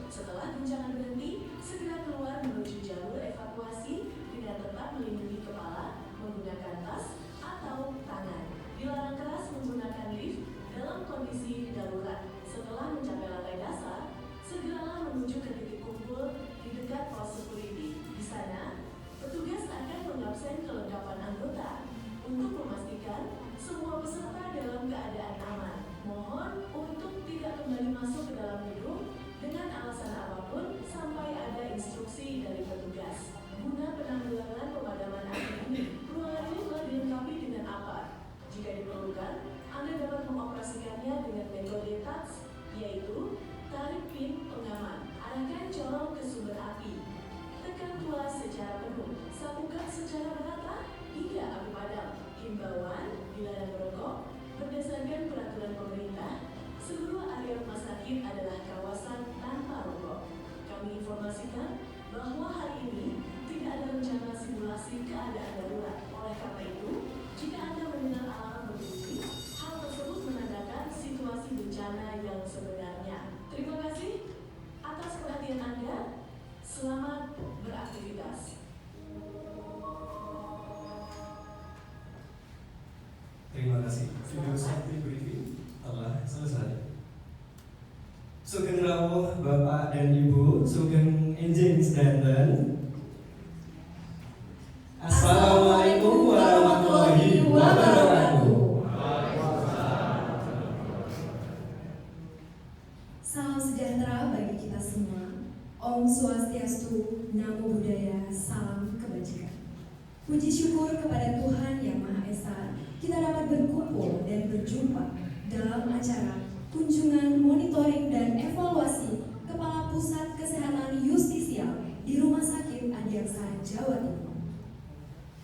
Setelah guncangan berhenti, segera keluar menuju jalur evakuasi dengan tetap melindungi kepala menggunakan tas atau tangan. Dilarang keras menggunakan lift dalam kondisi darurat. Setelah mencapai lantai dasar, segeralah menuju ke titik kumpul di dekat pos security. Di sana, petugas akan mengabsen kelengkapan anggota untuk memastikan semua peserta dalam keadaan aman. Mohon untuk tidak kembali masuk ke dalam gedung dengan alasan apapun sampai ada instruksi dari petugas. Guna penanggulangan pemadaman api ini, ruangan ini telah dilengkapi dengan apar. Jika diperlukan, Anda dapat mengoperasikannya dengan metode touch, yaitu tarik pin pengaman, arahkan colong ke sumber api, tekan tuas secara penuh, sapukan secara merata hingga api padam. Himbauan dilarang merokok. Berdasarkan peraturan pemerintah, seluruh area rumah sakit adalah kawasan tanpa rokok. Kami informasikan bahwa hari ini tidak ada rencana simulasi keadaan darurat. Oleh karena itu, jika Anda mendengar alarm berbunyi, hal tersebut menandakan situasi bencana yang sebenarnya. Terima kasih atas perhatian Anda. Selamat beraktivitas. Terima kasih. Video safety briefing telah selesai. Sugeng rawuh Bapak dan Ibu, sugeng enjing sedanten. Assalamualaikum warahmatullahi wabarakatuh. Salam sejahtera bagi kita semua. Om Swastiastu, Namo Buddhaya, salam kebajikan. Puji syukur kepada Tuhan Yang Maha Esa, kita dapat berkumpul dan berjumpa dalam acara kunjungan monitoring dan evaluasi Kepala Pusat Kesehatan Justisial di Rumah Sakit Adiaksa, Jawa Timur.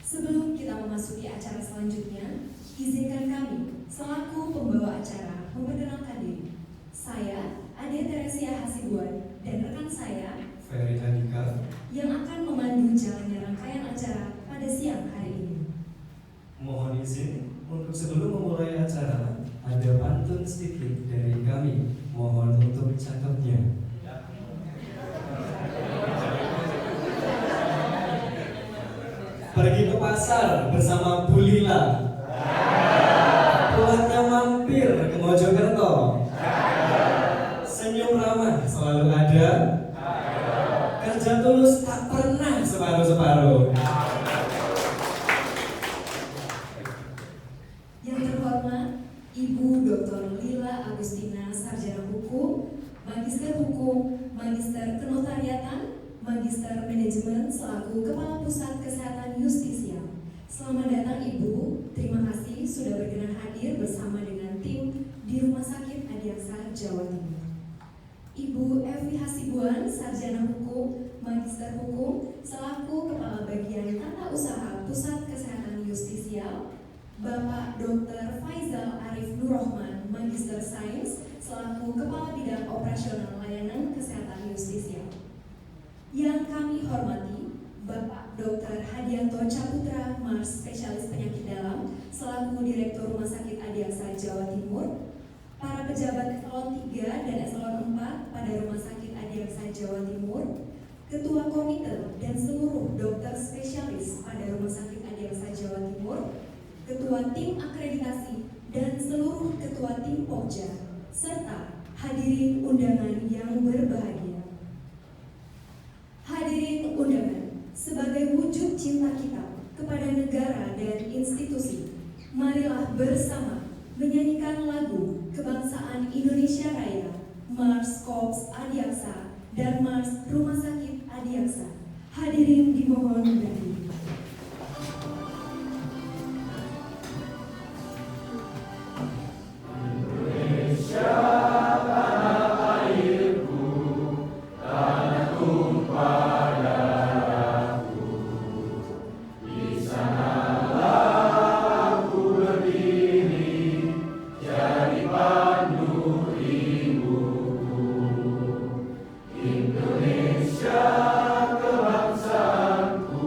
Sebelum kita memasuki acara selanjutnya, izinkan kami selaku pembawa acara memperkenalkan diri. Saya, Ade Teresia Hasibuan, dan rekan saya, Ferry Andika, yang akan memandu jalannya rangkaian acara pada siang hari ini. mohon izin untuk sebelum memulai acara, ada pantun sedikit dari kami. Mohon untuk catatnya. Pergi ke pasar bersama Bu Lila. Pulangnya mampir ke Mojokerto. Senyum ramah selalu ada. Kerja tulus tak pernah separuh-separuh. Yang terhormat Ibu Dr. Lila Agustina, Sarjana Hukum, Magister Hukum, Magister Kenotariatan, Magister Manajemen selaku Kepala Pusat Kesehatan Justisial. Selamat datang Ibu, terima kasih sudah berkenan hadir bersama dengan tim di Rumah Sakit Adiaksa, Jawa Timur. Ibu Evi Hasibuan, Sarjana Hukum, Magister Hukum, selaku Kepala Bagian Tata Usaha Pusat Kesehatan Justisial. Bapak Dr. Faizal Arif Nurrohman, Magister Sains, selaku Kepala Bidang Operasional Layanan Kesehatan Justisial. Yang kami hormati, Bapak Dr. Hadianto Caputra, Mars Spesialis Penyakit Dalam, selaku Direktur Rumah Sakit Adiaksa, Jawa Timur. Para pejabat eselon 3 dan eselon 4 pada Rumah Sakit Adiaksa, Jawa Timur. Ketua Komite dan seluruh dokter spesialis pada Rumah Sakit Adiaksa, Jawa Timur. Ketua Tim Akreditasi dan seluruh Ketua Tim Pokja, serta hadirin undangan yang berbahagia. Hadirin undangan, sebagai wujud cinta kita kepada negara dan institusi, marilah bersama menyanyikan lagu Kebangsaan Indonesia Raya, Mars Korps Adiaksa, dan Mars Rumah Sakit Adiaksa. Hadirin dimohon berdiri. Indonesia kebangsaanku.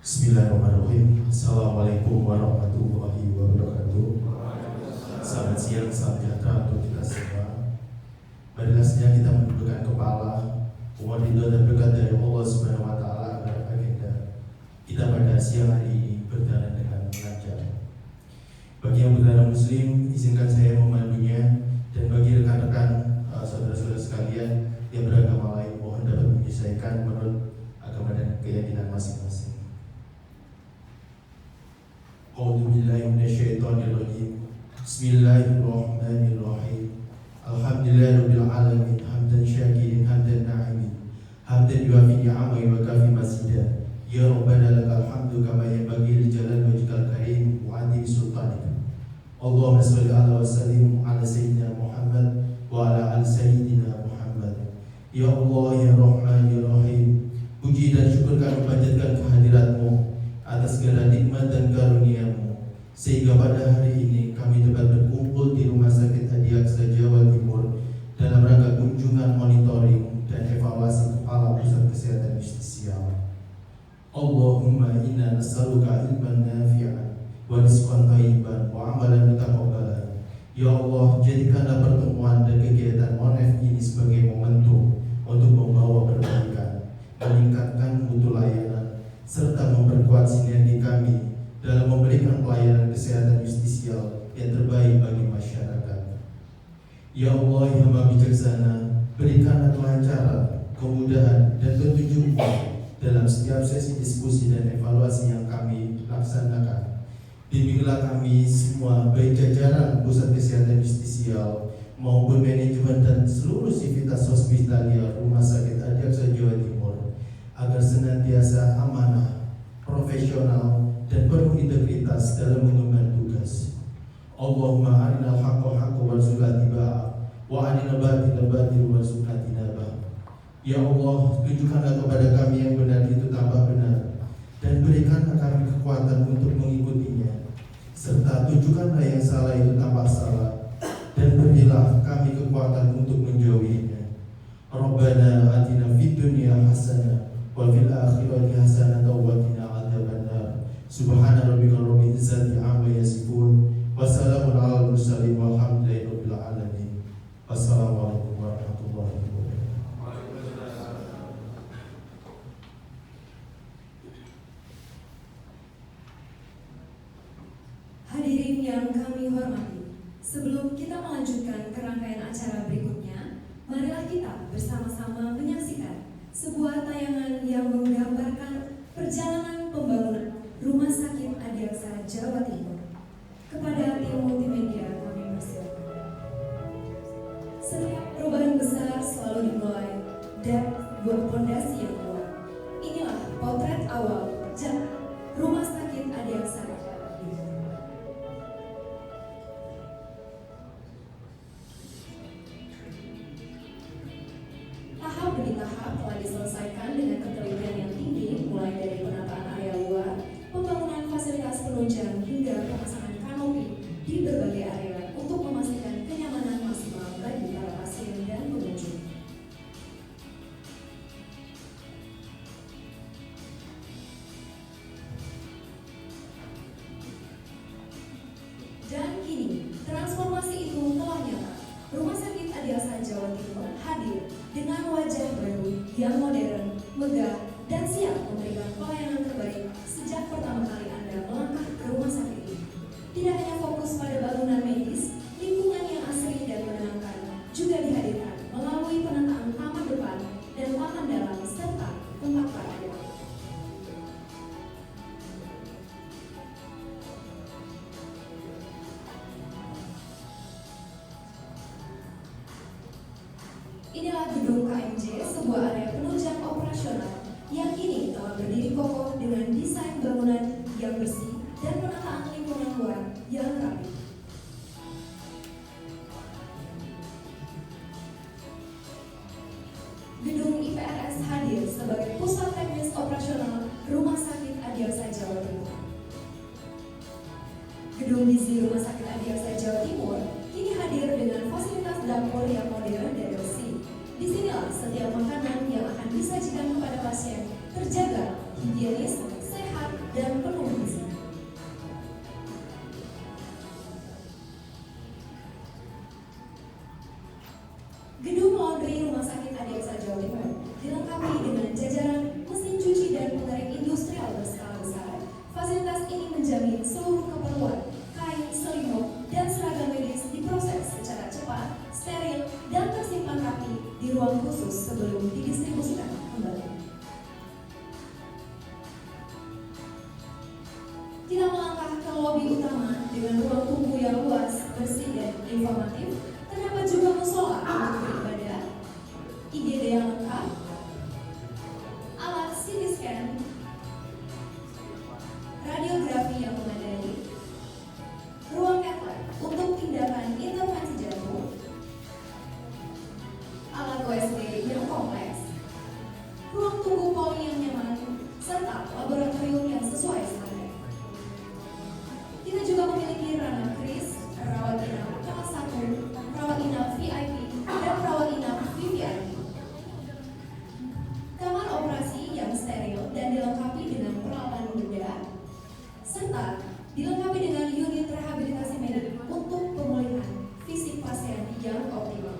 Bismillahirrahmanirrahim. Assalamualaikum warahmatullahi wabarakatuh. Selamat siang, salam sejahtera untuk kita semua. Marilah saja kita menundukkan kepala, mohon ridho dan berkat dari Allah Subhanahu wa taala agar agenda kita pada siang hari ini muslim, izinkan saya memandunya, dan bagi rekan-rekan saudara-saudara sekalian yang beragama lain, mohon dapat menyesuaikan menurut agama dan keyakinan masing-masing. A'udzu billahi minasyaitonir rajim. Bismillahirrahmanirrahim. Alhamdulillahirabbil alamin, hamdan syakirin hamdan na'imin, hamdan yuafi ni'amahu wa kafi mazida. Ya Rabbana lakal hamdu kama yanbaghi li jalali wajhikal karim wa 'azimi sultanik. Allahumma shalli ala wa sallim ala sayyidina Muhammad wa ala ali sayyidina Muhammad. Ya Allah ya Rahman ya Rahim, puji dan syukur kami panjatkan kehadirat-Mu atas segala nikmat dan karunia-Mu, sehingga pada hari ini kami dapat berkumpul di Rumah Sakit Adiaksa Jawa Timur dalam rangka kunjungan monitoring dan evaluasi Kepala Pusat Kesehatan Justisial. Allahumma inna nas'aluka ilman nafi'an wa rizqan thayyiban wa amalan mutaqabbalan. Ya Allah, jadikanlah pertemuan dan kegiatan MONEF ini sebagai momentum untuk membawa perbaikan, meningkatkan mutu layanan, serta memperkuat sinergi kami dalam memberikan pelayanan kesehatan justisial yang terbaik bagi masyarakat. Ya Allah yang Maha Bijaksana, berikanlah kelancaran, kemudahan, dan petunjuk dalam setiap sesi diskusi dan evaluasi yang kami laksanakan. Bimbinglah kami semua, baik jajaran Pusat Kesehatan Justisial maupun manajemen dan seluruh sivitas hospitalia Rumah Sakit Adiaksa Jawa Timur, agar senantiasa amanah, profesional, dan penuh integritas dalam mengemban tugas. Allahumma arinal haqqa haqqa warzuqna tibaa wa arinal batila batila warzuqna tinaba. Ya Allah, tunjukkanlah kepada kami yang benar itu tambah benar, dan berikanlah kami kekuatan untuk mengikutinya, serta tunjukkanlah yang salah itu tambah salah, dan berilah kami kekuatan untuk menjauhinya. Rabbana atina fid dunya hasanah wa fil akhirati hasanah wa qina adzabannar. Subhana rabbika rabbil izzati amma yasifun wa salamun alal mursalin walhamdulillahi rabbil alamin. Wassalamualaikum warahmatullahi wabarakatuh. Hadirin yang kami hormati, sebelum kita melanjutkan ke rangkaian acara berikutnya, marilah kita bersama-sama menyaksikan sebuah tayangan yang menggambarkan perjalanan pembangunan Rumah Sakit Adiaksa Jawa Timur. Kepada tim multimedia kami persilakan. Setiap perubahan besar selalu dimulai dari sebuah fondasi yang kuat. Inilah potret awal jalan Rumah Sakit Adiaksa Jawa Timur. Tahap demi tahap telah diselesaikan dengan ketelitian yang tinggi, mulai dari penataan area luar, pembangunan fasilitas penunjang, hingga pemasangan kanopi di berbagai area untuk memastikan kenyamanan maksimal bagi para pasien dan pengunjung. Dan kini, transformasi itu telah nyata. Rumah Sakit Adiaksa Jawa Timur hadir dengan wajah baru yang modern, megah, dan siap memberikan pelayanan terbaik sejak pertama kali Anda melangkah ke rumah sakit ini. Tidak hanya fokus pada bangunan medis, lingkungan yang asri dan menenangkan juga dihadirkan melalui penataan taman depan dan taman dalam serta tempat parkir. Inilah gedung KMJ, sebuah area penunjang operasional yang kini telah berdiri kokoh dengan desain bangunan yang bersih dan penataan lingkungan luar yang rapi. Gedung IPRS hadir sebagai pusat teknis operasional Rumah Sakit Adiaksa Jawa Timur. Gedung gizi Rumah Sakit Adiaksa Jawa Timur kini hadir dengan fasilitas dapur yang modern dan bersih. Disinilah setiap makanan yang akan disajikan kepada pasien terjaga, higienis, sehat, dan penuh gizi. Gedung laundry Rumah Sakit Adiaksa Jawa Timur dilengkapi dengan jajaran mesin cuci dan pengering industrial berskala besar, Kita melangkah ke lobi utama dengan ruang tunggu yang luas, bersih, dan informatif. Terdapat juga musola untuk beribadah, IGD yang lengkap, alat CT scan, radiografi yang memadai, ruang cath lab untuk tindakan intervensi jantung, alat USG yang kompleks, ruang tunggu poli yang nyaman, serta laboratorium yang sesuai standar. Kita juga memiliki ranah kris, rawat inap kelas 1, rawat inap VIP, dan rawat inap VVIP. Kamar operasi yang steril dan dilengkapi dengan peralatan muda, serta dilengkapi dengan unit rehabilitasi medik untuk pemulihan fisik pasien yang optimal.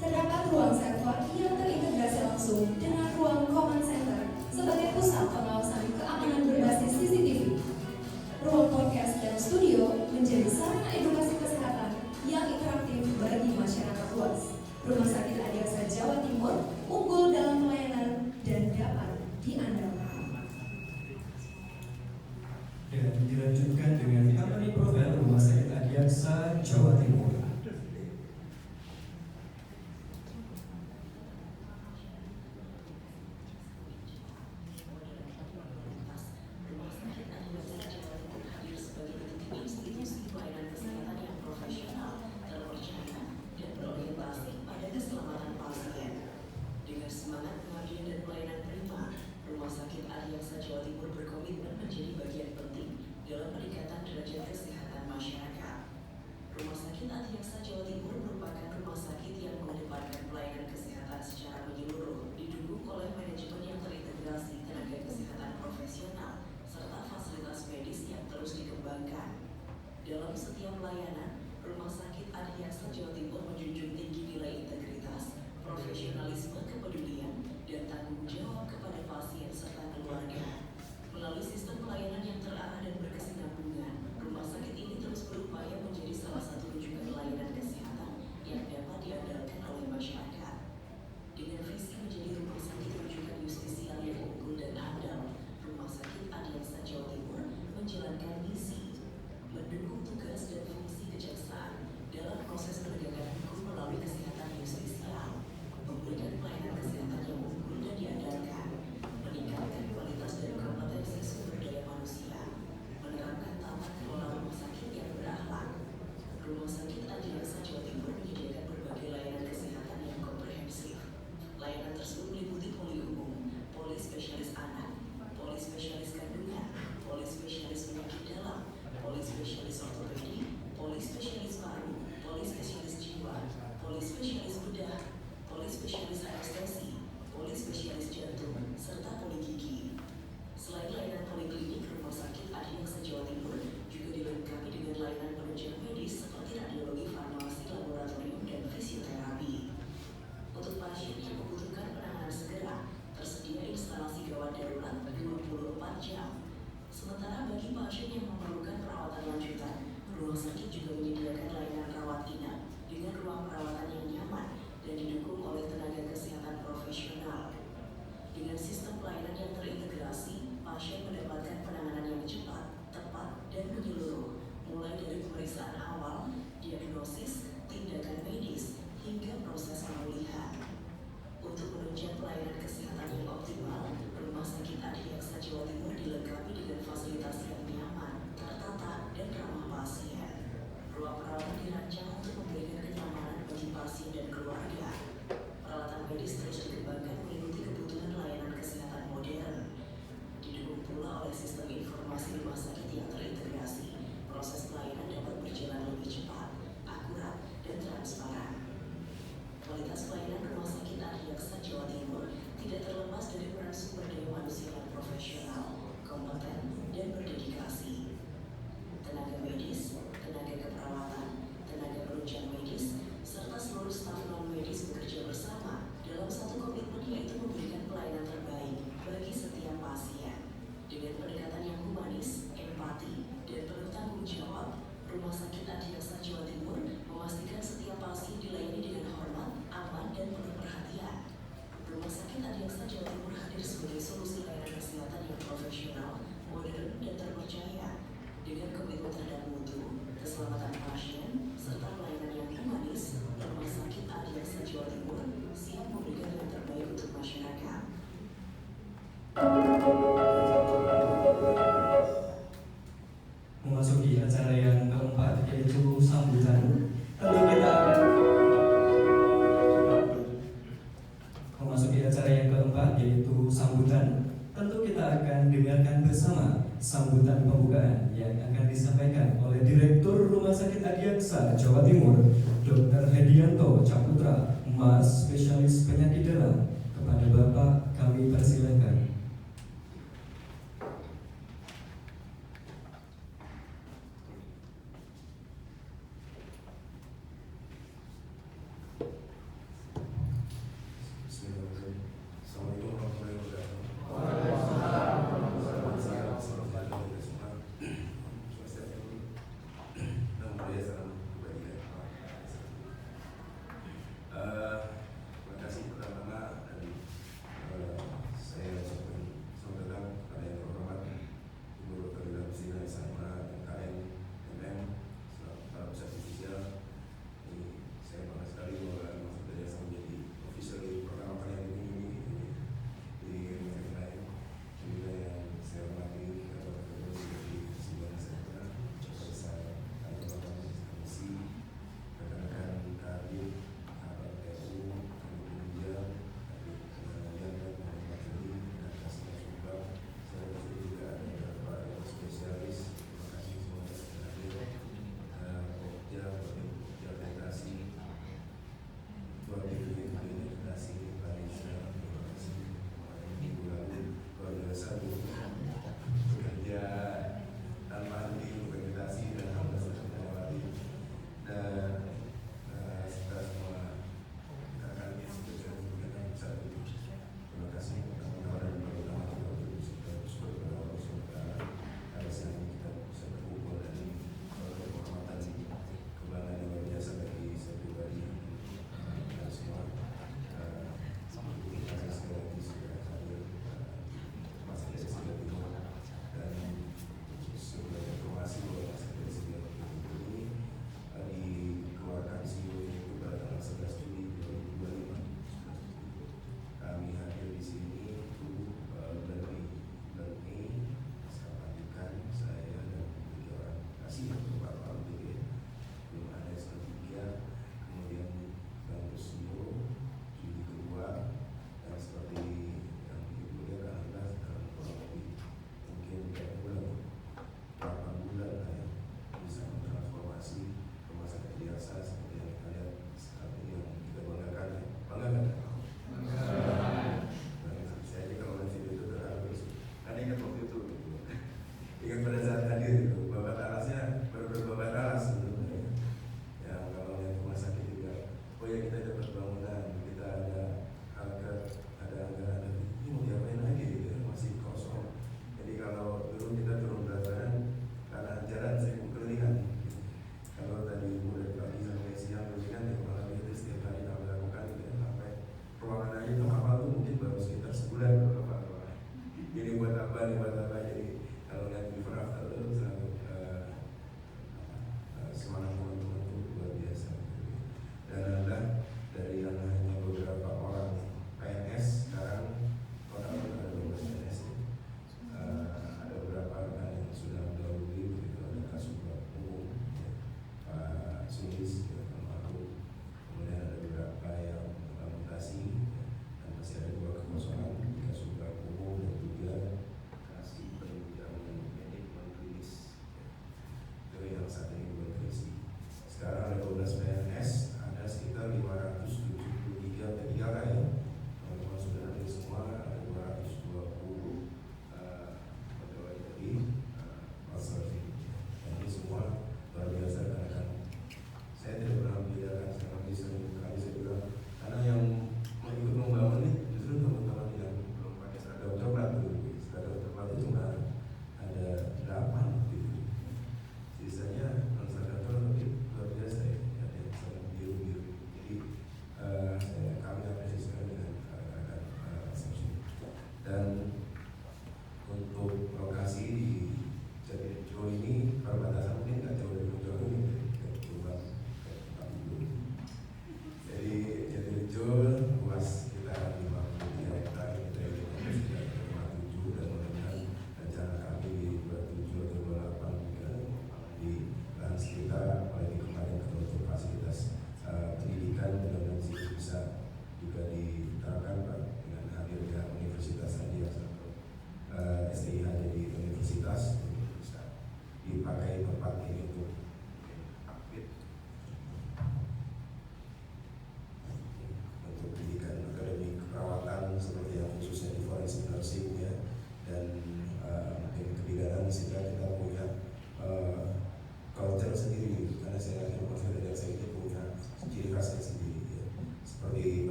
Terdapat ruang server yang terintegrasi langsung dengan ruang command center sebagai pusat pengawasan keamanan berbasis CCTV. Ruang podcast dan studio menjadi sarana edukasi kesehatan yang interaktif bagi masyarakat luas. Rumah Sakit Adiaksa Jawa Timur unggul dalam pelayanan dan dapat diandalkan. Dan dilanjutkan dengan company profile Rumah Sakit Adiaksa Jawa Timur. Institusi pelayanan kesehatan yang profesional, terpercaya, dan berorientasi pada keselamatan pasien. Dengan semangat pengabdian dan pelayanan prima, Rumah Sakit Adiaksa Jawa Timur berkomitmen menjadi bagian penting dalam peningkatan derajat kesehatan Memasuki acara yang keempat, yaitu sambutan. Tentu kita akan memasuki acara yang keempat, yaitu sambutan. Tentu kita akan dengarkan bersama sambutan pembukaan yang akan disampaikan oleh Direktur Rumah Sakit Adiaksa Jawa Timur, Dr. Hedianto Caputra, Mas Spesialis Penyakit Dalam. Kepada Bapak kami persilahkan. Assalamualaikum warahmatullahi wabarakatuh. Terima kasih pertama-tama dan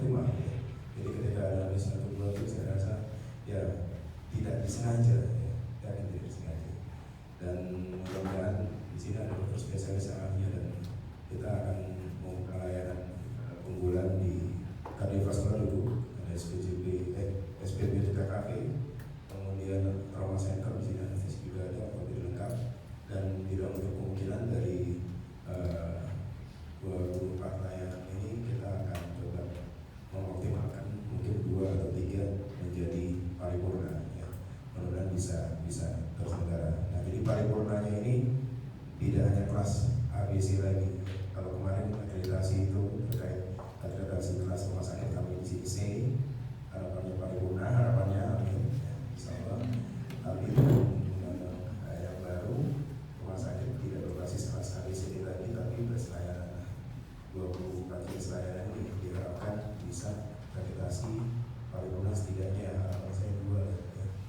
optimal ya. Jadi ketika ada misalnya satu dua itu saya rasa ya tidak disengaja ya tidak disengaja. Dan mudah-mudahan di sini ada dokter spesialis yang ahli dan kita akan membuka layanan unggulan di kardiovaskular dulu, ada SPB TKV, kemudian trauma center di sini anestesi juga ada, apabila lengkap, dan tidak untuk kemungkinan dari 24 layanan ini kita akan coba mengoptimalkan mungkin 2 atau 3 menjadi paripurna ya. Mudah-mudahan bisa terselenggara. Nah, jadi paripurnanya ini tidak hanya kelas ABC lagi. Kalau kemarin akreditasi itu terkait akreditasi kelas rumah sakit kami di sini C, harapannya paripurna, harapannya amin insyaallah. Tapi yang baru rumah sakit tidak berbasis kelas ABCD lagi, tapi berlayanan 24 jenis layanan ini diharapkan bisa akreditasi paripurna setidaknya harapan saya 2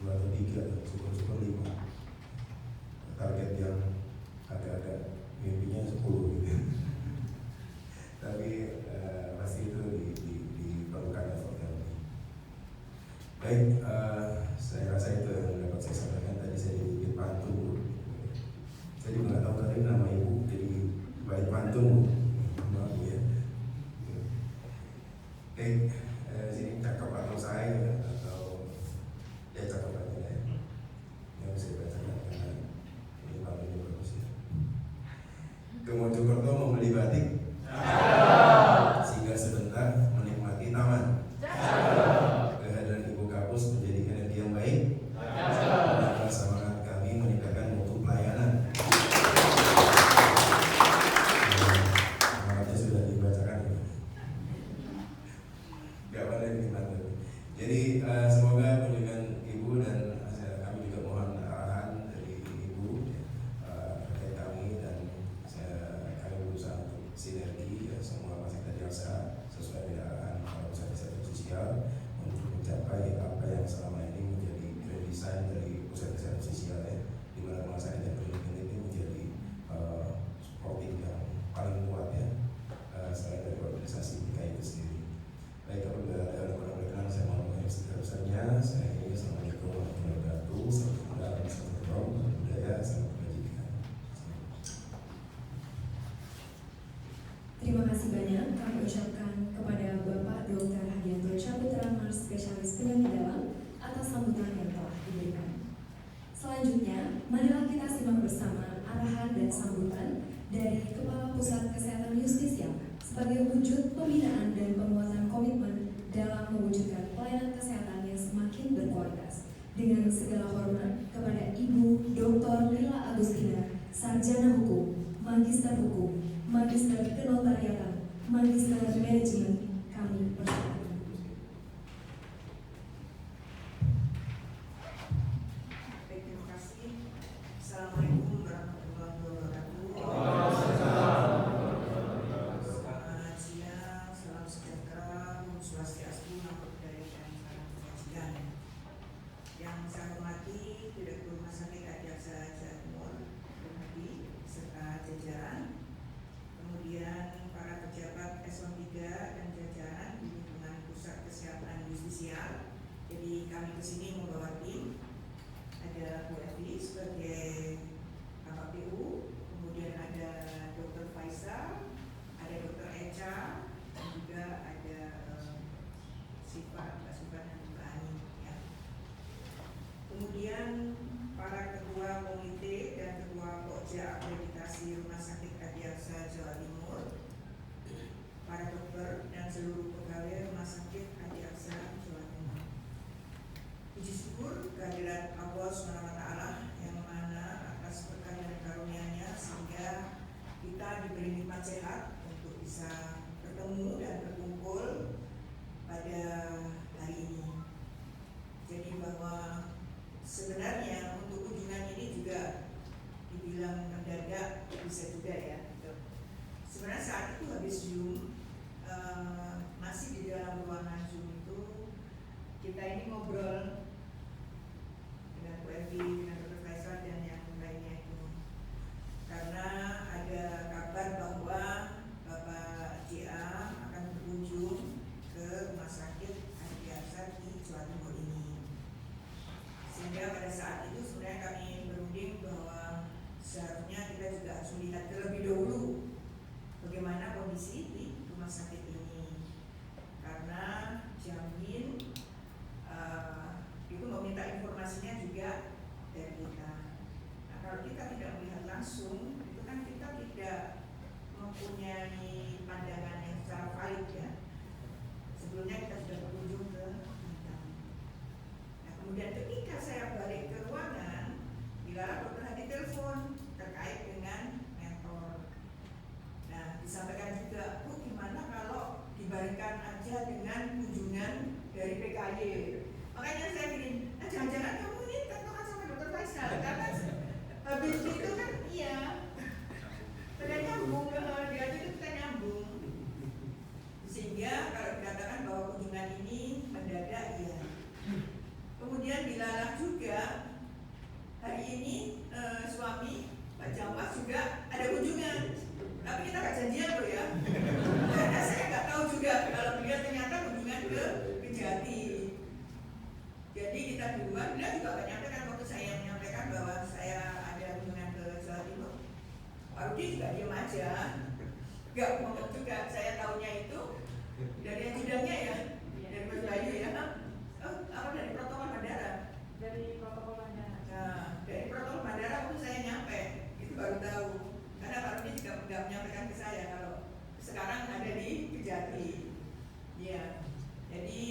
atau 3, syukur-syukur 5. Target yang agak-agak mimpinya 10 gitu. Tapi pasti itu diperlukan effort kami. Baik, saya rasa itu yang dapat saya sampaikan. Tadi saya dikit pantun. Saya juga nggak tahu tadi nama ibu, jadi baik pantun. Maaf ya. Baik, sini cakep atau saya atau ya cakep aja ya. Yang saya bacakan karena ini pantunnya bagus ya. Ke Mojokerto membeli batik, sehingga sebentar menikmati taman. Kehadiran Ibu Kapus menjadi energi yang baik. Menambah semangat kami meningkatkan mutu pelayanan. Semangatnya sudah dibacakan. Gak boleh dinikmati. Jadi semoga kunjungan Ibu dan kami juga mohon arahan dari Ibu terkait kami dan kami berusaha untuk sinergi ya, semua fasilitas jasa sesuai dengan arahan pusat kesehatan sosial untuk mencapai apa yang selama ini menjadi grand design dari pusat kesehatan sosial ya, di mana rumah sakit dan klinik ini menjadi supporting yang paling kuat ya selain dari organisasi PKI itu sendiri. Baik, kalau ada kurang berkenan saya mohon maaf sebesar-besarnya. Saya ini Assalamualaikum warahmatullahi wabarakatuh. Salam budaya, salam kebajikan. Terima kasih banyak kami ucapkan kepada Bapak Dr. Hadianto Caputra Mars, spesialis penyakit dalam atas sambutan yang telah diberikan. Selanjutnya, marilah kita simak bersama arahan dan sambutan dari Kepala Pusat Kesehatan Justisia sebagai wujud pembinaan dan penguatan komitmen dalam mewujudkan pelayanan kesehatan yang semakin berkualitas. Dengan segala hormat kepada Ibu Dr. Lila Agustina, Sarjana Hukum, Magister Hukum, Magister Kenotariatan, Magister Manajemen, kami persilakan. Baik, terima kasih. Assalamualaikum warahmatullahi wabarakatuh. Selamat siang, salam sejahtera, Om Swastiastu, Namo Buddhaya, dan salam kebajikan. Yang saya hormati Direktur Rumah Sakit Adiaksa Jawa Timur, serta jajaran. Kemudian para pejabat eselon 3 dan jajaran di lingkungan Pusat Kesehatan Justisia. Jadi kami kesini membawa tim. Ada Bu Evi sebagai KPU, kemudian ada Dr. Faisal, ada Dr. Echa, dan juga ada Mbak Siva dan Mbak Ani. Ya. Kemudian para ketua komite dan ketua pokja akreditasi Rumah Sakit Adiaksa Jawa Timur, para dokter dan seluruh pegawai Rumah Sakit Adiaksa Jawa Timur. Puji syukur kehadirat Allah SWT yang mana atas berkah dan karunia-Nya sehingga kita diberi nikmat sehat untuk bisa bertemu dan berkumpul pada hari ini. Jadi bahwa sebenarnya untuk kunjungan ini juga dibilang mendadak bisa juga ya. Sebenarnya saat itu habis Zoom, masih di dalam ruangan Zoom itu kita ini ngobrol dengan Bu Evi, dengan Dr. Faisal dan yang lainnya itu. Karena ada kabar bahwa Bapak JA akan berkunjung ke aja, nggak ngomong juga. Saya tahunya itu dari ajudannya ya, dari Mas Bayu ya. Apa dari protokol bandara? Dari protokol bandara. Nah, dari protokol bandara waktu saya nyampe itu baru tahu. Karena Pak Rudi juga nggak menyampaikan ke saya kalau sekarang ada di Kejati. Ya, jadi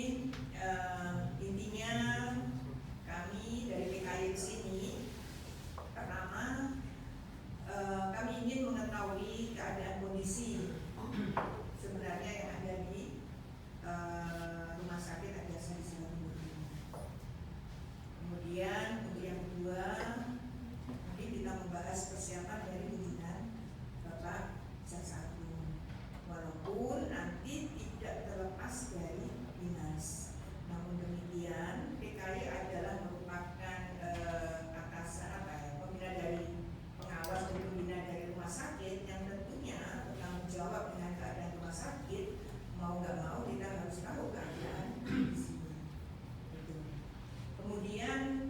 intinya kami dari PKI di sini pertama kami ingin mengetahui keadaan kondisi sebenarnya yang ada di rumah sakit Adiaksa di Singapura. Kemudian untuk yang kedua, mungkin kita membahas persiapan dari kunjungan Bapak Jaksa Agung, walaupun nanti tidak terlepas dari dinas. Namun demikian, PKI adalah merupakan atasan pembina dari pengawas dan pembina dari rumah sakit yang tentunya bertanggung jawab dengan keadaan rumah sakit. Mau nggak mau kita harus tahu keadaan di sini. Gitu. Kemudian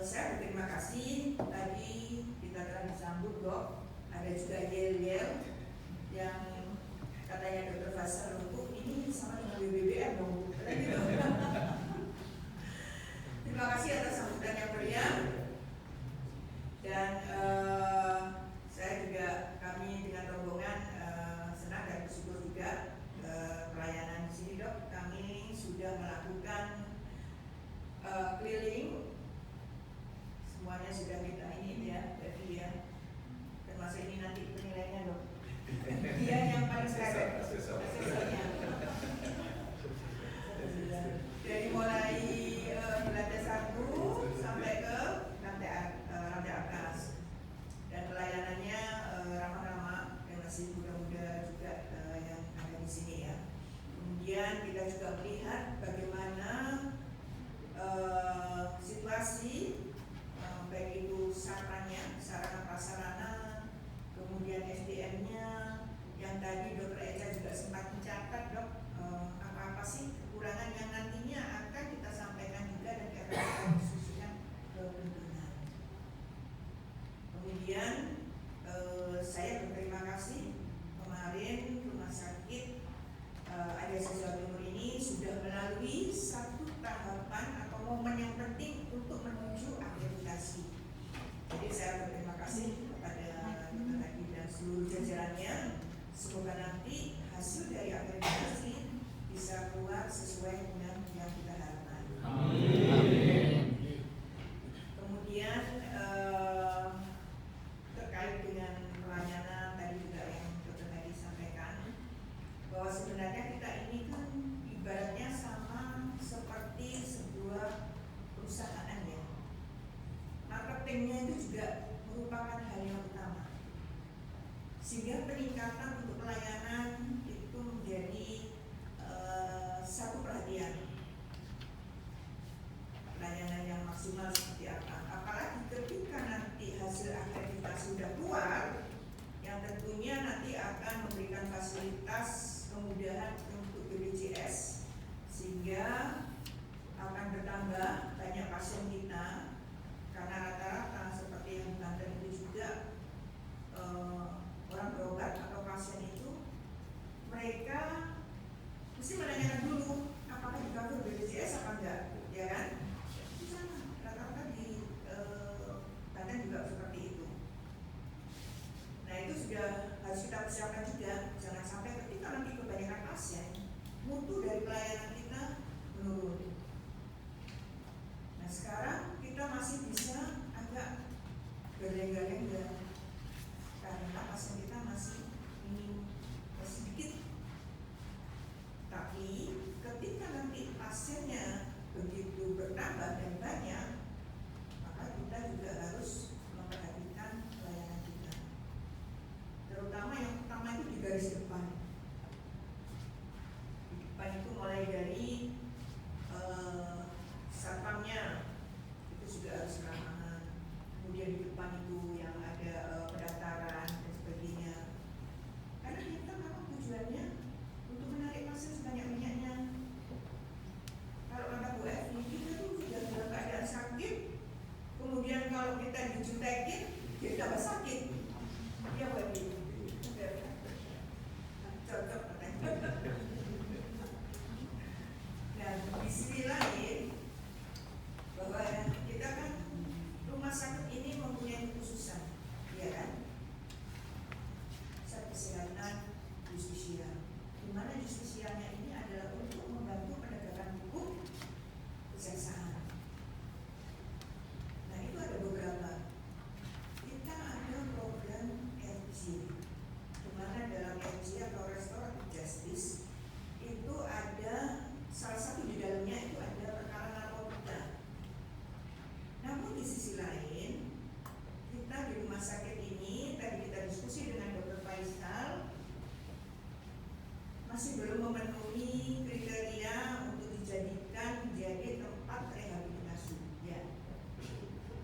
saya berterima kasih tadi kita telah disambut kok. Ada juga yel-yel yang katanya Dr. Fasar untuk ini sama dengan BBBM dong. Terima kasih atas sambutan yang meriah. Dan saya juga kami dengan rombongan senang dan bersyukur juga pelayanan di sini dok. Kami sudah melakukan keliling, semuanya sudah kita ini ya, jadi ya termasuk ini nanti penilaiannya dok. Dia yang paling seret asesornya. Dari mulai lantai 1 sampai ke lantai atas, dan pelayanannya ramah-ramah dan masih muda-muda juga yang ada di sini ya. Kemudian kita juga melihat bagaimana situasi baik itu sarana prasarana, kemudian SDM-nya yang tadi Dr. Eca juga sempat mencatat dok, apa sih kekurangan yang nantinya akan kita sampaikan juga dan akan kita diskusikan ke pimpinan. Kemudian saya berterima kasih kemarin rumah sakit Adiaksa Jawa Timur ini sudah melalui satu tahapan atau momen yang penting untuk menuju akreditasi. Jadi saya berterima kasih kepada Dr. Adi dan seluruh jajarannya. Semoga nanti hasil dari akreditasi bisa keluar sesuai dengan yang kita harapkan. Amin. Kemudian terkait dengan pelayanan tadi juga yang Dr. Adi sampaikan, bahwa sebenarnya kita ini kan ibaratnya sama seperti sebuah perusahaan ya. Marketingnya itu juga merupakan hal yang utama, sehingga peningkatan untuk pelayanan itu menjadi satu perhatian. Pelayanan yang maksimal seperti apa? Apalagi ketika nanti hasil akreditasi sudah keluar, yang tentunya nanti akan memberikan fasilitas kemudahan untuk BPJS, sehingga akan bertambah banyak pasien kita, karena rata-rata seperti yang Banten itu juga orang berobat atau pasien itu mereka mesti menanyakan dulu apakah di cover BPJS apa enggak, ya kan? Itu sama rata-rata di Banten juga seperti itu. Nah itu sudah harus kita persiapkan juga, jangan sampai ketika nanti kebanyakan pasien mutu dari pelayanan kita menurun. Nah sekarang kita masih bisa agak berlengga-lengga karena pasien kita masih sedikit. Tapi ketika nanti pasiennya begitu bertambah dan banyak, maka kita juga harus memperhatikan pelayanan kita. Terutama yang pertama itu di garis depan. Di depan itu mulai dari satpamnya itu juga harus ramah. Kemudian di depan itu yang ada pendaftaran dan sebagainya. Karena kita memang tujuannya untuk menarik pasien sebanyak-banyaknya. Kalau kata Bu Evi, kita tuh sudah dalam keadaan sakit, kemudian kalau kita dijutekin, dia tambah sakit. Iya Bu Evi. justisia, di mana justisianya ini adalah untuk membantu penegakan hukum kejaksaan. Nah, itu ada beberapa. Kita ada program RJ, di mana dalam RJ atau Restoratif Justice itu ada salah satu di dalamnya itu ada perkara narkotika. Namun di sisi lain, kita di rumah sakit ini tadi kita diskusi dengan Dr. Faisal masih belum memenuhi kriteria untuk dijadikan menjadi tempat rehabilitasi. Ya.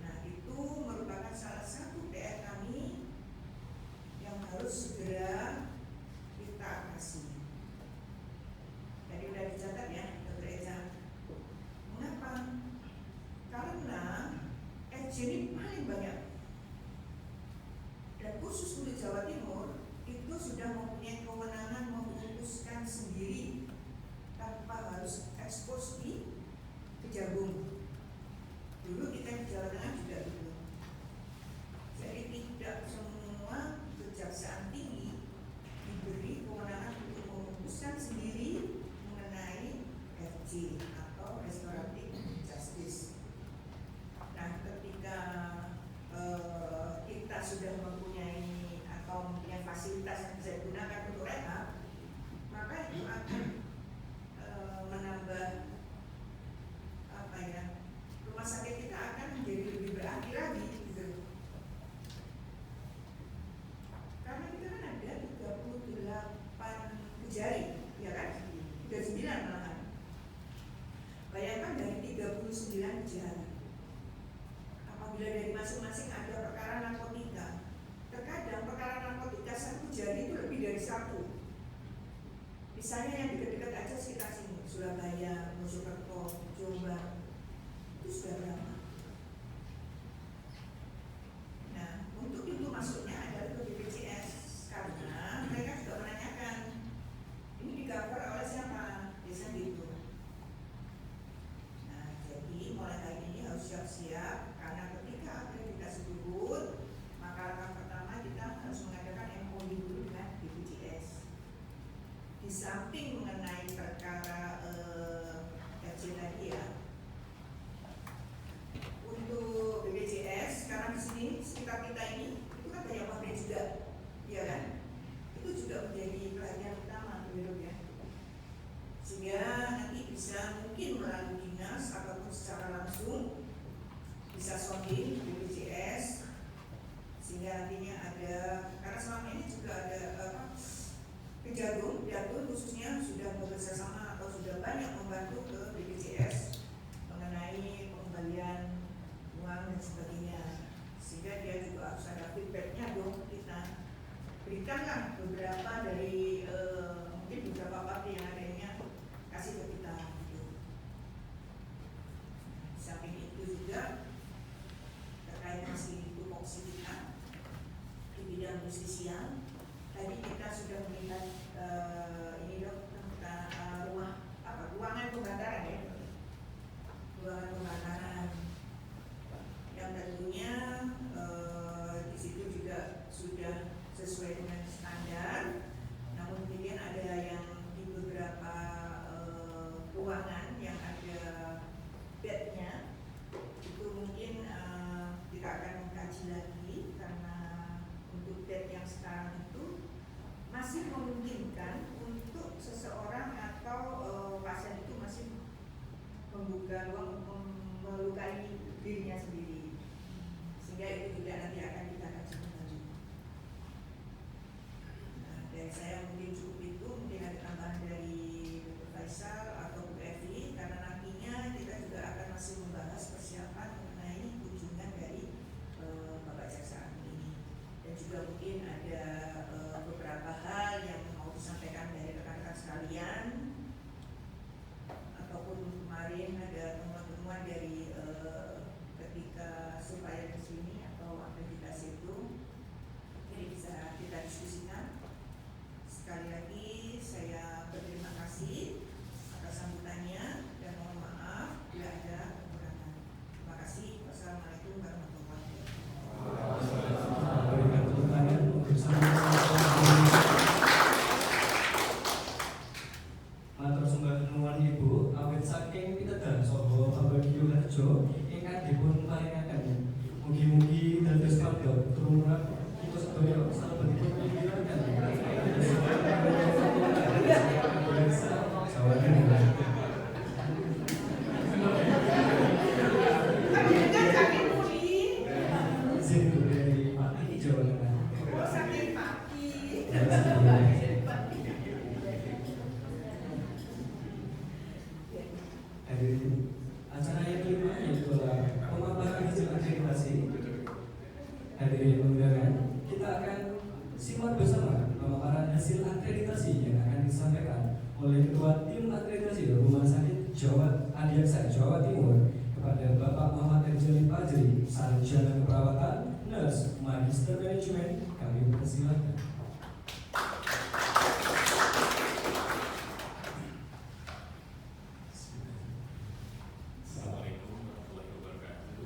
Nah, itu merupakan salah satu PR kami yang harus segera kita atasi. Jadi sudah dicatat ya, Dr. Eza. Mengapa? Karena RJ ini paling banyak. Dan khusus untuk Jawa Timur itu sudah mempunyai kewenangan memutuskan sendiri tanpa harus ekspos di Kejagung. Dulu kita di Jawa Tengah juga gitu. Jadi tidak semua kejaksaan tinggi diberi kewenangan untuk memutuskan sendiri mengenai RJ atau Restoratif Justice. Nah, ketika kita sudah mempunyai atau mempunyai fasilitas yang bisa digunakan untuk rehab, maka itu akan menambah apa ya, rumah sakit kita akan menjadi lebih berarti lagi gitu. Karena kita kan ada 38 pujari, ya kan? 39 malahan. Bayangkan dari 39 pujari, apabila dari masing-masing ada perkara narkotika, terkadang perkara narkotika satu pujari itu lebih dari satu. Misalnya yang dekat-dekat aja sekitar sini, Surabaya, Mojokerto, Jombang, itu sudah berapa? Nah, untuk pintu masuknya adalah ke BPJS, karena mereka juga menanyakan ini di-cover oleh siapa? Biasanya gitu. Nah, jadi mulai hari ini harus siap-siap, karena ketika akreditasi turun, maka langkah pertama kita harus mengadakan MOU dulu dengan BPJS. Di samping mengenai perkara RJ tadi ya, untuk BPJS karena di sini sekitar kita ini itu kan banyak pabrik juga, ya kan? Itu juga menjadi perhatian utama ya. Sehingga nanti bisa mungkin melalui dinas ataupun secara langsung bisa sonding BPJS, sehingga nantinya ada, karena selama ini juga ada Kejagung khususnya sudah bekerja sama atau sudah banyak membantu ke BPJS mengenai pengembalian uang dan sebagainya, sehingga dia juga harus ada feedbacknya dong, kita berikanlah beberapa dari mungkin beberapa partai yang adanya kasih ke kita gitu. Samping itu juga terkait masih tupoksi kita di bidang justisia, tadi kita sudah melihat ini dok tentang ruangan pembakaran ya, ruangan pembakaran yang tentunya di situ juga sudah sesuai dengan standar. Namun kemudian ada yang di beberapa ruangan yang ada bednya itu mungkin kita akan mengkaji lagi, karena untuk bed yang sekarang itu masih memungkinkan untuk seseorang atau pasien itu masih membuka ruang melukai dirinya sendiri, sehingga itu juga nanti akan kita kaji lagi. Nah, dari saya mungkin cukup itu, mungkin ada tambahan dari Dr. Faisal atau Bu Evi, karena nantinya kita juga akan masih membahas persiapan mengenai kunjungan dari Bapak Jaksa Agung ini, dan juga mungkin ada beberapa hal yang mau disampaikan dari rekan-rekan sekalian, ataupun kemarin ada temuan-temuan dari ketika supaya di sini atau akreditasi itu, jadi bisa kita diskusikan. Sekali lagi saya berterima kasih atas sambutannya dan mohon maaf bila ada kekurangan. Terima kasih. Wassalamualaikum warahmatullahi wabarakatuh. Hadirin, acara yang kelima yaitu pemaparan hasil akreditasi. Hadirin undangan, kita akan simak bersama pemaparan hasil akreditasi yang akan disampaikan oleh Ketua Tim Akreditasi Rumah Sakit Adiaksa Jawa Timur kepada Bapak Muhammad Erjali Fajri, Sarjana Keperawatan, Nurse, Magister Manajemen. Kami persilakan. Assalamualaikum warahmatullahi wabarakatuh.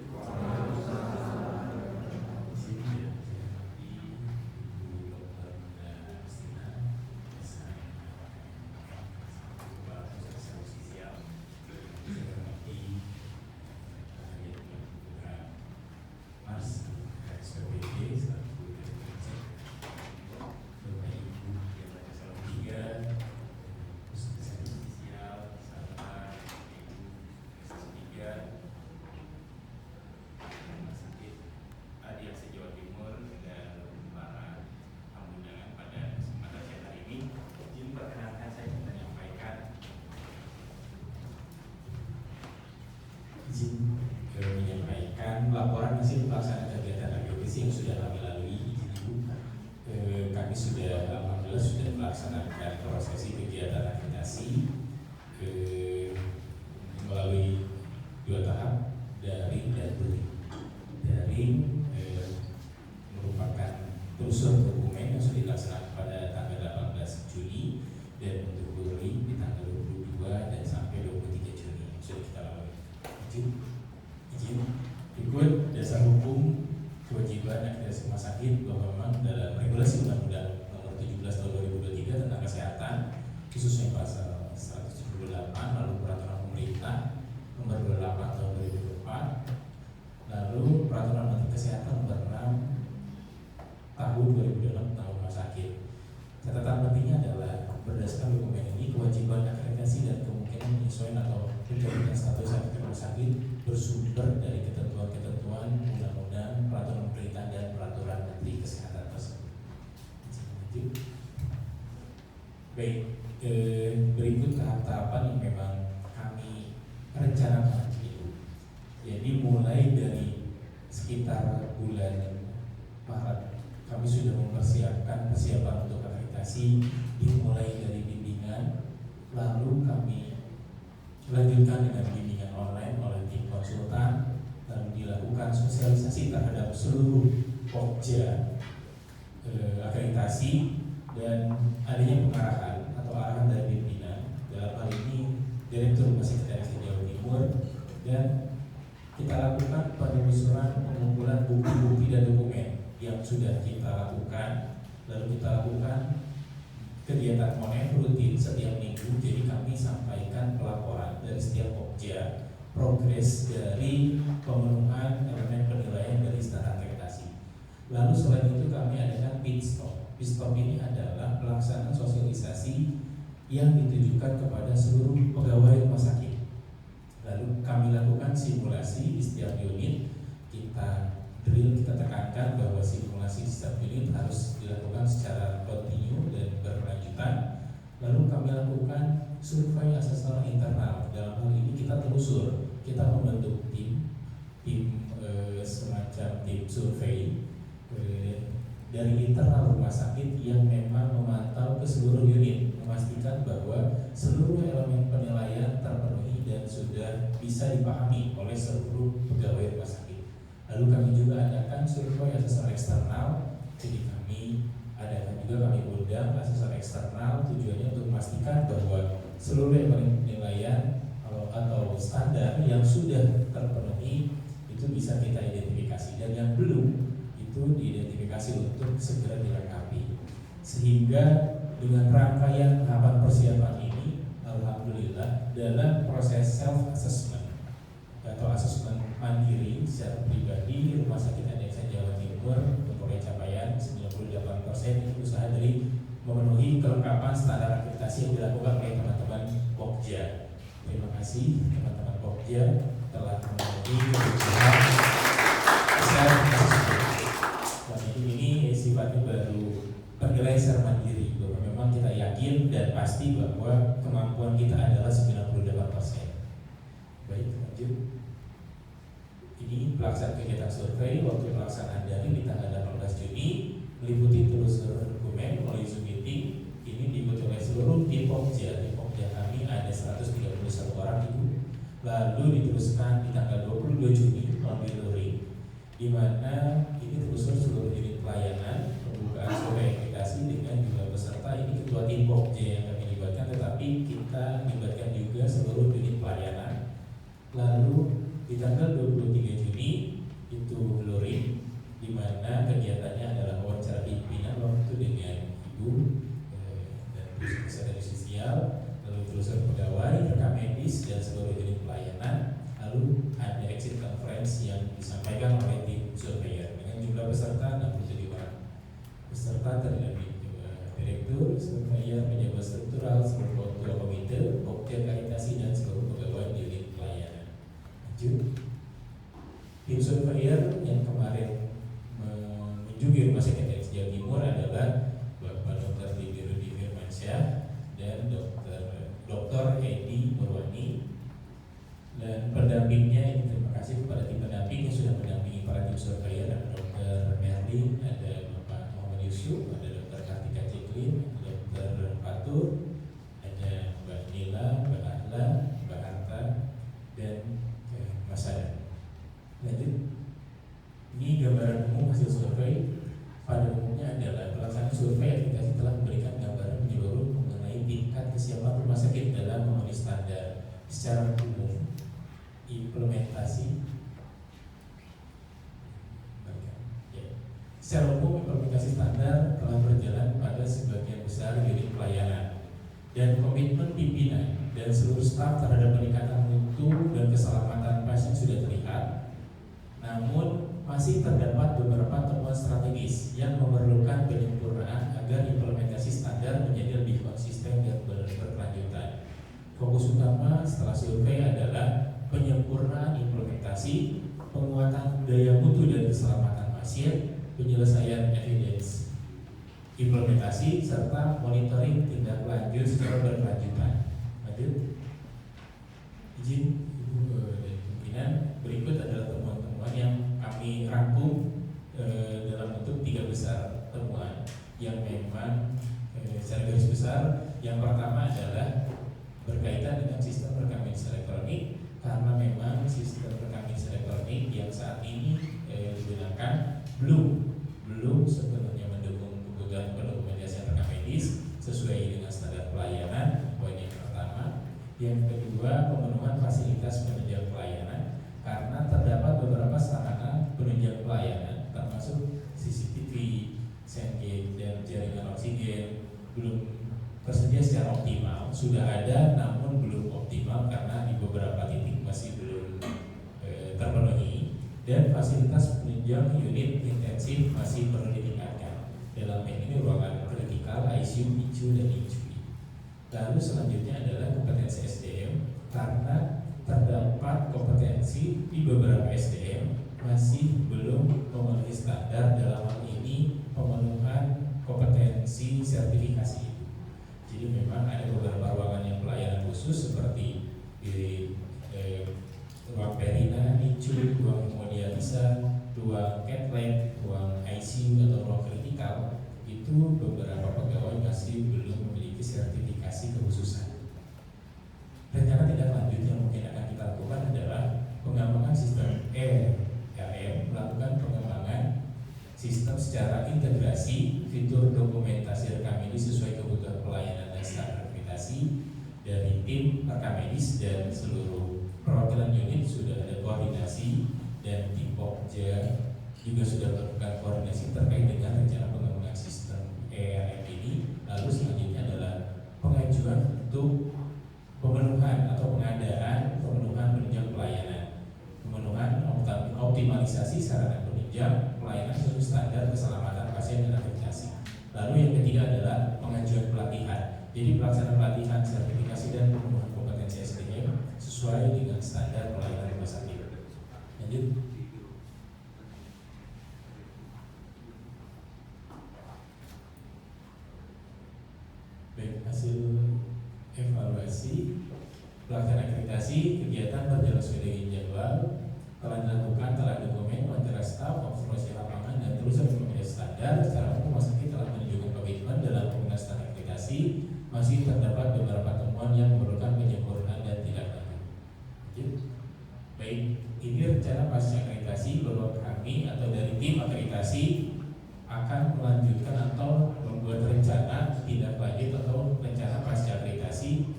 Adiaksa Jawa Timur dan para tamu undangan pada kesempatan siang hari ini, izin perkenalkan saya menyampaikan laporan hasil pelaksanaan kegiatan akreditasi yang sudah kami lalui. Kami sudah alhamdulillah sudah melaksanakan prosesi kegiatan akreditasi melalui 2 tahap, daring dan luring. Daring merupakan brosur dokumen yang sudah dilaksanakan pada tanggal 18 Juni dan untuk luring di tanggal 22 dan sampai 23 Juni sudah kita lalui. Izin ikut dasar hukum kewajiban akreditasi rumah sakit bahwa memang dalam regulasi Undang-Undang Nomor 17 Tahun 2023 tentang kesehatan, khususnya pasal 178, lalu peraturan pemerintah Nomor 28 Tahun 2024, lalu peraturan menteri kesehatan Nomor 6 Tahun 2006 tentang rumah sakit. Catatan pentingnya adalah berdasarkan dokumen ini, kewajiban akreditasi dan kemungkinan penyesuaian atau pencabut status akreditasi rumah sakit bersumber dari ketentuan undang-undang, peraturan pemerintah dan peraturan menteri kesehatan tersebut. Baik, berikut tahap-tahapan yang memang kami rencanakan itu. Jadi mulai dari sekitar bulan Maret kami sudah mempersiapkan persiapan untuk akreditasi, dimulai dari bimbingan, lalu kami lanjutkan dengan bimbingan online oleh tim konsultan, lalu dilakukan sosialisasi terhadap seluruh pokja akreditasi dan adanya pengarahan atau arahan dari pimpinan, dalam hal ini Direktur Rumah Sakit Adiaksa Jawa Timur, dan kita lakukan penelusuran pengumpulan bukti-bukti dan dokumen yang sudah kita lakukan, lalu kita lakukan kegiatan monet rutin setiap minggu. Jadi kami sampaikan pelaporan dari setiap pokja, progres dari pemenuhan elemen penilaian dari standar akreditasi. Lalu selain itu kami adakan pit stop. Pit stop ini adalah pelaksanaan sosialisasi yang ditujukan kepada seluruh pegawai rumah sakit. Lalu kami lakukan simulasi di setiap unit. Kita tekankan bahwa simulasi setiap unit harus dilakukan secara kontinu dan berkelanjutan. Lalu kami lakukan survei asesor internal. Dalam hal ini kita telusur, kita membentuk tim semacam tim survei dari internal rumah sakit yang memang memantau ke seluruh unit, memastikan bahwa seluruh elemen penilaian terpenuhi dan sudah bisa dipahami oleh seluruh pegawai rumah sakit. Lalu kami juga adakan survei asesor eksternal. Jadi kami undang asesor eksternal, tujuannya untuk memastikan bahwa seluruh elemen penilaian atau standar yang sudah terpenuhi itu bisa kita identifikasi, dan yang belum itu diidentifikasi untuk segera dilengkapi. Sehingga dengan rangkaian tahapan persiapan ini, alhamdulillah dalam proses self assessment atau asesmen mandiri secara pribadi, Rumah Sakit Adiaksa Jawa Timur memperoleh capaian 98% itu usaha dari memenuhi kelengkapan standar akreditasi yang dilakukan oleh teman-teman Pokja. Terima kasih teman-teman Pokja telah memenuhi kebutuhan besar. Dan ini sifatnya baru bernilai secara mandiri bahwa memang kita yakin dan pasti bahwa kemampuan kita adalah 98%. Baik, lanjut. Ini pelaksanaan kegiatan survei. Waktu pelaksanaan dari di tanggal 18 Juni meliputi telusur dokumen melalui Zoom meeting. Ini diikuti oleh seluruh tim Pokja. Tim Pokja kami ada 131 orang ibu. Lalu diteruskan di tanggal 22 Juni melalui luring, di mana ini telusur seluruh unit pelayanan, pembukaan survei aplikasi dengan jumlah peserta. Ini ketua tim Pokja yang kami libatkan, tetapi kita libatkan juga seluruh unit pelayanan. Lalu di tanggal 23 Juni itu luring, di mana kegiatannya adalah wawancara pimpinan waktu dengan ibu dan perusahaan sosial, lalu telusur pegawai, rekam medis dan seluruh unit pelayanan. Lalu ada exit conference yang disampaikan oleh tim surveyor dengan jumlah peserta 67 orang. Peserta terdiri direktur, surveyor, pejabat struktural, seluruh ketua komite, objek karitasi dan seluruh pegawai di unit pelayanan. Lanjut. Tim surveyor yang kemarin mengunjungi Rumah Sakit RS Jawa Timur adalah Bapak Dr. Rudi Firmansyah dan Dr. Edi Murwani, dan pendampingnya. Ini terima kasih kepada tim pendamping yang sudah mendampingi para tim surveyor. Ada Dr. Merlin, ada Bapak Muhammad Yusuf, ada Dr. Kartika Ciklin, Dr. Fatur, ada Mbak Nila, Mbak Ahla, Mbak Harta, dan Mas Adam. Lanjut. Ini gambaran umum hasil survei. Pada umumnya adalah pelaksanaan survei aplikasi telah memberikan gambaran menyeluruh mengenai tingkat kesiapan rumah sakit dalam memenuhi standar. Secara umum, implementasi standar telah berjalan pada sebagian besar unit pelayanan, dan komitmen pimpinan dan seluruh staf terhadap peningkatan mutu dan keselamatan pasien sudah terlihat. Namun masih terdapat beberapa temuan strategis yang memerlukan penyempurnaan agar implementasi standar menjadi lebih konsisten dan berkelanjutan. Fokus utama setelah survei adalah penyempurnaan implementasi, penguatan daya mutu dan keselamatan pasien, penyelesaian evidence implementasi, serta monitoring tindak lanjut secara berkelanjutan. Lanjut. Izin Ibu dan pimpinan, berikut adalah temuan-temuan yang kami rangkum dalam bentuk 3 besar temuan yang memang secara garis besar. Yang pertama adalah berkaitan dengan sistem rekam medis elektronik, karena memang sistem rekam medis elektronik yang saat ini digunakan belum sepenuhnya mendukung kebutuhan pendokumentasian rekam medis sesuai dengan standar pelayanan. Poin yang pertama. Yang kedua, pemenuhan fasilitas penunjang pelayanan, karena terdapat beberapa sarana penunjang pelayanan termasuk CCTV, SendGate, dan jaringan oksigen belum tersedia secara optimal. Sudah ada namun belum optimal karena di beberapa titik masih belum terpenuhi, dan fasilitas penunjang unit intensif masih perlu ditingkatkan. Dalam ini ruangan kritikal, ICU, ICU, dan ICU. Lalu selanjutnya adalah kompetensi SDM, karena terdapat kompetensi di beberapa SDM masih belum memenuhi standar, dalam hal ini pemenuhan kompetensi sertifikasi. Jadi memang ada beberapa ruangan yang pelayanan khusus seperti di ruang perina, ICU, ruang hemodialisa, ruang cath lab, ruang ICU atau ruang kritikal. Itu beberapa pegawai masih belum memiliki sertifikasi kekhususan. Rencana tindak lanjut yang mungkin akan kita lakukan adalah pengembangan sistem ERM, melakukan pengembangan sistem secara integrasi, fitur dokumentasi rekam medis sesuai kebutuhan pelayanan dan standar akreditasi dari tim rekam medis, dan seluruh perwakilan unit sudah ada koordinasi, dan tim Pokja juga sudah melakukan koordinasi terkait dengan rencana pengembangan sistem ERM ini. Lalu selanjutnya adalah pengajuan untuk pemenuhan atau pengadaan pemenuhan penunjang pelayanan, pemenuhan optimalisasi sarana penunjang pelayanan sesuai standar keselamatan pasien dan akreditasi. Lalu yang ketiga adalah pengajuan pelatihan. Jadi pelaksanaan pelatihan, sertifikasi, dan pemenuhan kompetensi SDM sesuai dengan standar pelayanan rumah sakit. Lanjut. hasil evaluasi pelaksanaan akreditasi kegiatan berjalan sesuai dengan jadwal, telah dilakukan, telah dokumen antara staf, observasi lapangan dan terus memenuhi standar. Secara umum rumah sakit telah menunjukkan komitmen dalam penggunaan standar akreditasi. Masih terdapat beberapa temuan yang memerlukan penyempurnaan dan tidak lanjut. Baik, ini rencana pasca akreditasi bahwa kami atau dari tim akreditasi akan melanjutkan atau membuat rencana tindak lanjut atau rencana pasca akreditasi.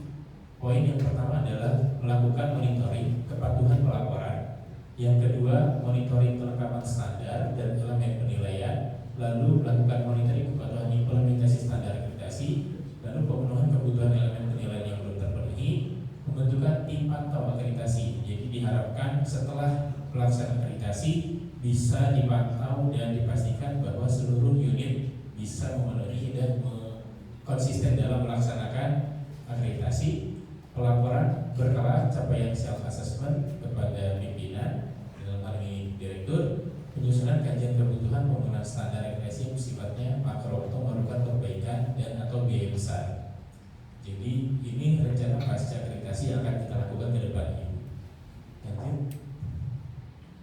Poin yang pertama adalah melakukan monitoring kepatuhan pelaporan. Yang kedua, monitoring kelengkapan standar dan elemen penilaian. Lalu melakukan monitoring kepatuhan implementasi standar akreditasi. Lalu pemenuhan kebutuhan elemen penilaian yang belum terpenuhi. Pembentukan tim pantau akreditasi. Jadi diharapkan setelah pelaksanaan akreditasi bisa dipantau dan dipastikan bahwa seluruh unit bisa memenuhi dan konsisten dalam melaksanakan akreditasi. Pelaporan berkala capaian self assessment kepada pimpinan dalam hal ini direktur, penyusunan kajian kebutuhan penggunaan standar akreditasi yang sifatnya makro atau memerlukan perbaikan dan atau biaya besar. Jadi ini rencana pasca akreditasi yang akan kita lakukan ke depannya. Lanjut.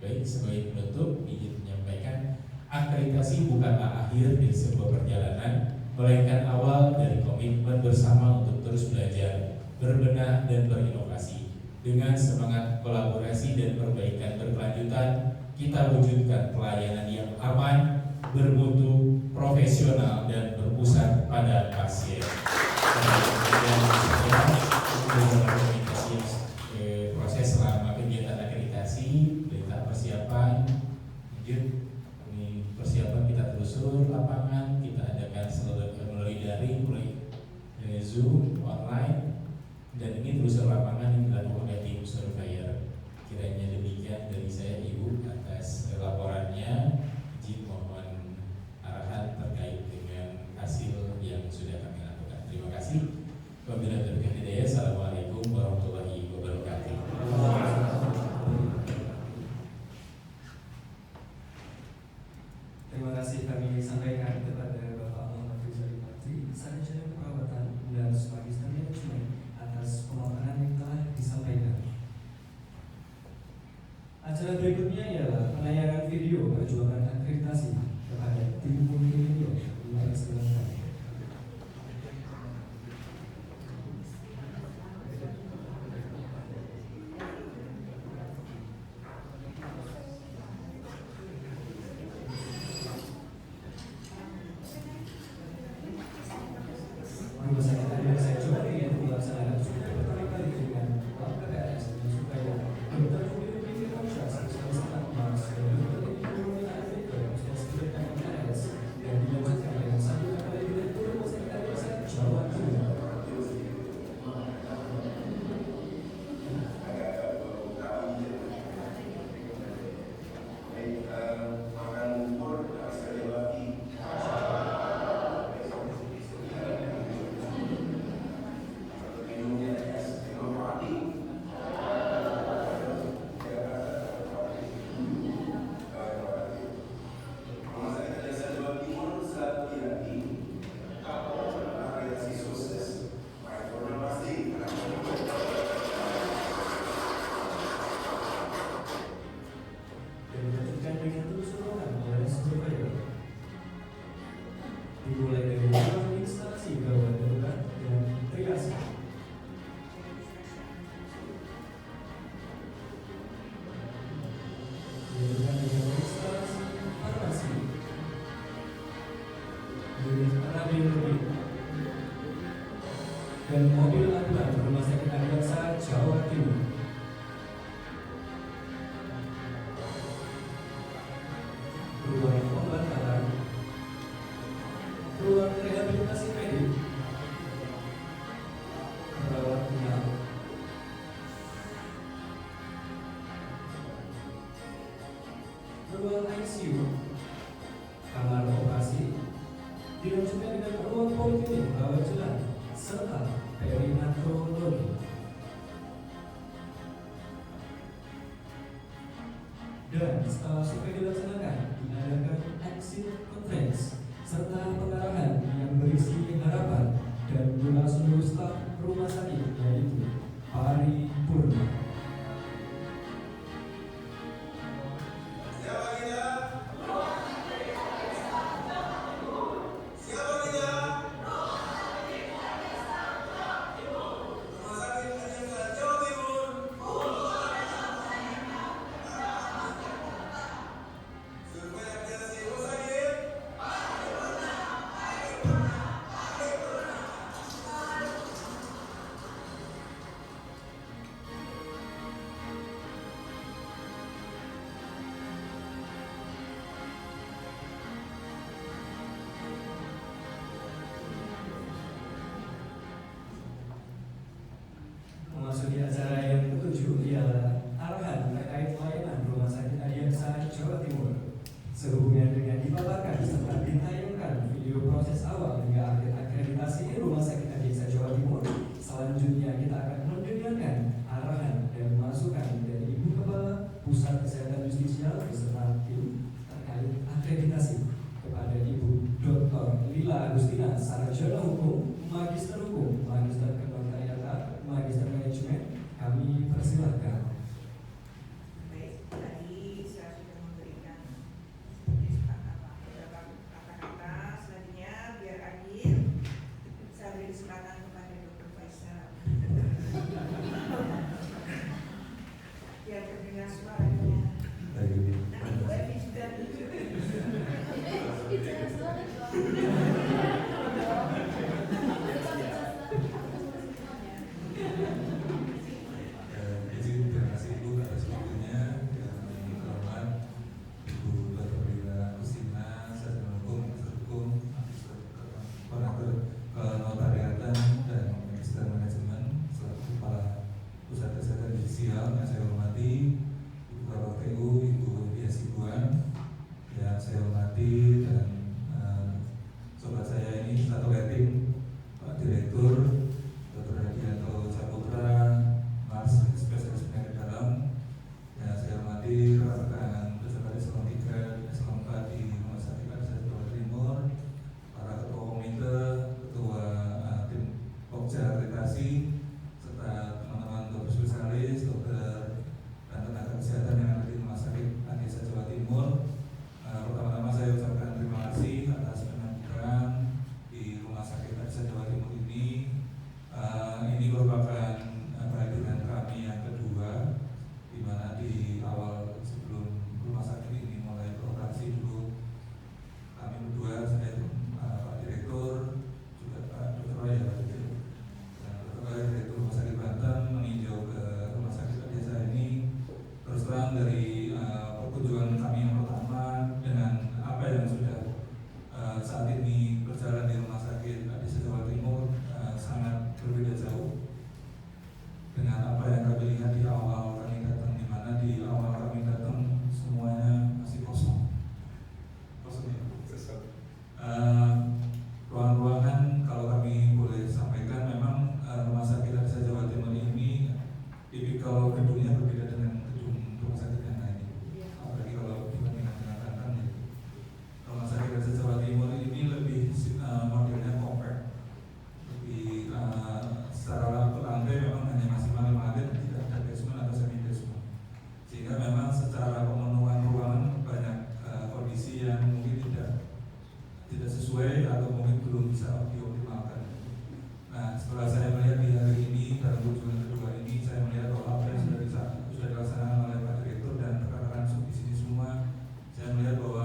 Baik, sebagai penutup ingin menyampaikan akreditasi bukanlah akhir dari sebuah perjalanan, melainkan awal dari komitmen bersama untuk terus belajar, berbenah dan berinovasi. Dengan semangat kolaborasi dan perbaikan berkelanjutan, kita wujudkan pelayanan yang aman, bermutu, profesional dan berpusat pada pasien. Proses selama kegiatan akreditasi, berita persiapan, ini persiapan kita telusur lapangan, kita adakan melalui daring, melalui Zoom, online. Dan ini telusur lapangan yang dilakukan oleh tim surveyor. Kiranya demikian dari saya Ibu atas laporannya. Izin mohon arahan terkait dengan hasil yang sudah kami lakukan. Terima kasih. Wabillahi taufiq wal hidayah. Assalamualaikum warahmatullahi wabarakatuh. Terima kasih kami sampaikan kepada Bapak Muhammad Rizal Patri, Sarjana Keperawatan dan Magister Manajemen atas pemaparan yang telah disampaikan. Acara berikutnya ialah penayangan video perjuangan akreditasi kepada tim multimedia. Silakan. Rumah sakit Adi Aksa Jawa Timur melaksanakan studi pertama kali dengan PPS supaya dokter memiliki konsentrasi selesai Mars dan dokter ekonomi Afrika proses PPS dan dilanjutkan dengan satu kali direktur Rumah Sakit Adi Aksa Jawa Timur. Dimulai dari instalasi gawat darurat dan triase. Dilanjutkan dengan instalasi farmasi, unit radiologi, dan mobil ambulan Rumah Sakit Adi Aksa Jawa Timur. Ruang pembatalan, ruang rehabilitasi medik, perawat inap, ruang ICU, kamar operasi, dilanjutkan dengan ruang poliklinik rawat jalan serta perinatrologi. Dan setelah survei dilaksanakan, diadakan exit conference serta pengarahan yang berisi harapan dan durasi Magister Hukum, Magister Kenotariatan, Magister Manajemen, kami persilahkan. Baik, tadi saya sudah memberikan beberapa kata-kata. Selanjutnya biar adil, saya beri kesempatan kepada Dr. Faisal. Biar terdengar suaranya. Nah, Ibu Evi juga. Terima kasih Ibu atas waktunya. Yang hormat Ibu Dr. Lila Agustina, Sarjana Hukum, Magister Kenotariatan dan Magister Manajemen selaku Kepala Pusat Kesehatan Judisial. Yang saya hormati Ibu Kepala KPU, Ibu Dias Ibuan, yang saya hormati dan sobat saya ini satu tim, Pak Direktur Dr. Hadianto Saputra, Mars Spesialis Penyakit Dalam, yang saya hormati rekan-rekan peserta eselon 3, eselon 4 di Rumah Sakit Adisa Jawa Timur, para ketua komite, ketua tim Pokja Akreditasi, serta teman-teman dokter spesialis, dokter dan tenaga kesehatan yang ada di Rumah Sakit Adisa Jawa Timur. Pertama-tama saya ucapkan terima kasih atas penyambutan di Rumah Sakit Adisa Jawa Timur ini. Ini merupakan kehadiran kami yang kedua, di mana di awal sebelum rumah sakit ini mulai beroperasi dulu, kami berdua, saya Pak Direktur, juga Pak Dr. Roy, Pak Direktur, dan Dr. Roy, Direktur Rumah Sakit Banten, meninjau ke Rumah Sakit Adisa ini. Terus terang dari perkunjungan kami yang pertama dengan apa yang sudah saat ini berjalan di Rumah Sakit Adisa Jawa Timur sangat berbeda jauh dengan apa yang kami lihat di awal kami datang, di mana di awal kami datang semuanya masih kosong ya. Ruang-ruangan kalau kami boleh sampaikan memang Rumah Sakit Adisa Jawa Timur ini tipikal gedungnya berbeda dengan gedung rumah sakit yang lain, apalagi kalau dibandingkan dengan Banten. Rumah Sakit Adisa Jawa Timur ini lebih modelnya compact, lebih secara lantai memang hanya maksimal 5 lantai dan tidak ada basement atau semi basement, sehingga memang secara pemenuhan ruangan banyak kondisi yang mungkin tidak sesuai atau mungkin belum bisa dioptimalkan. Nah, setelah saya melihat di hari ini dalam kunjungan kedua ini, saya melihat bahwa apa yang sudah dilaksanakan oleh Pak Direktur dan rekan-rekan di sini semua, saya melihat bahwa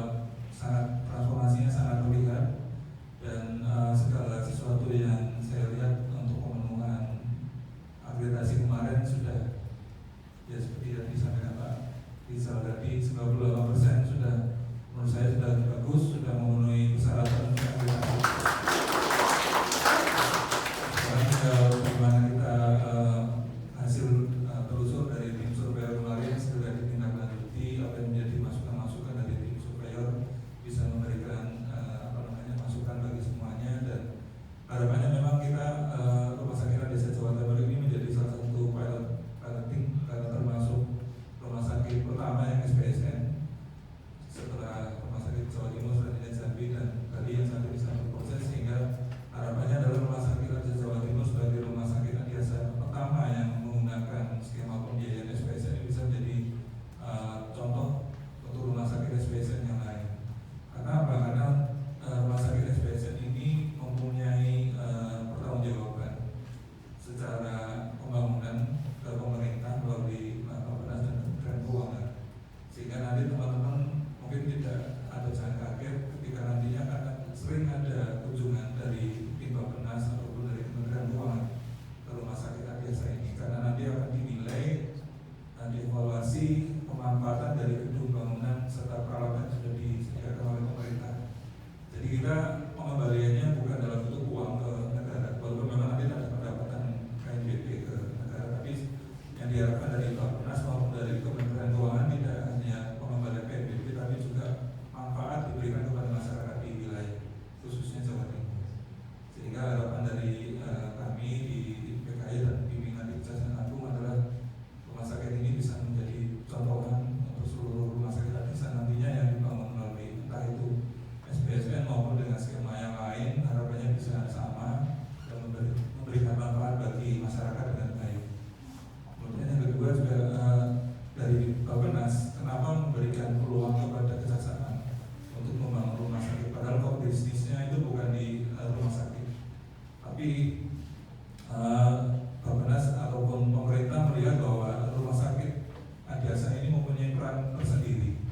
transformasinya sangat terlihat, dan segala sesuatu yang saya lihat untuk pemenuhan akreditasi kemarin sudah, ya seperti yang disampaikan Pak Rizal tadi, 98% sudah, menurut saya sudah bagus, sudah memenuhi persyaratan untuk akreditasi. Sekarang tinggal bagaimana kita hasil telusur dari tim surveyor kemarin segera ditindaklanjuti, apa yang menjadi masukan-masukan dari tim surveyor bisa memberikan masukan bagi semuanya, dan harapannya memang kita Rumah Sakit Adisa Jawa Timur ini menjadi salah satu piloting, karena termasuk rumah sakit pertama yang SPSN Tapi Bappenas ataupun pemerintah melihat bahwa rumah sakit Adiaksa ini mempunyai peran tersendiri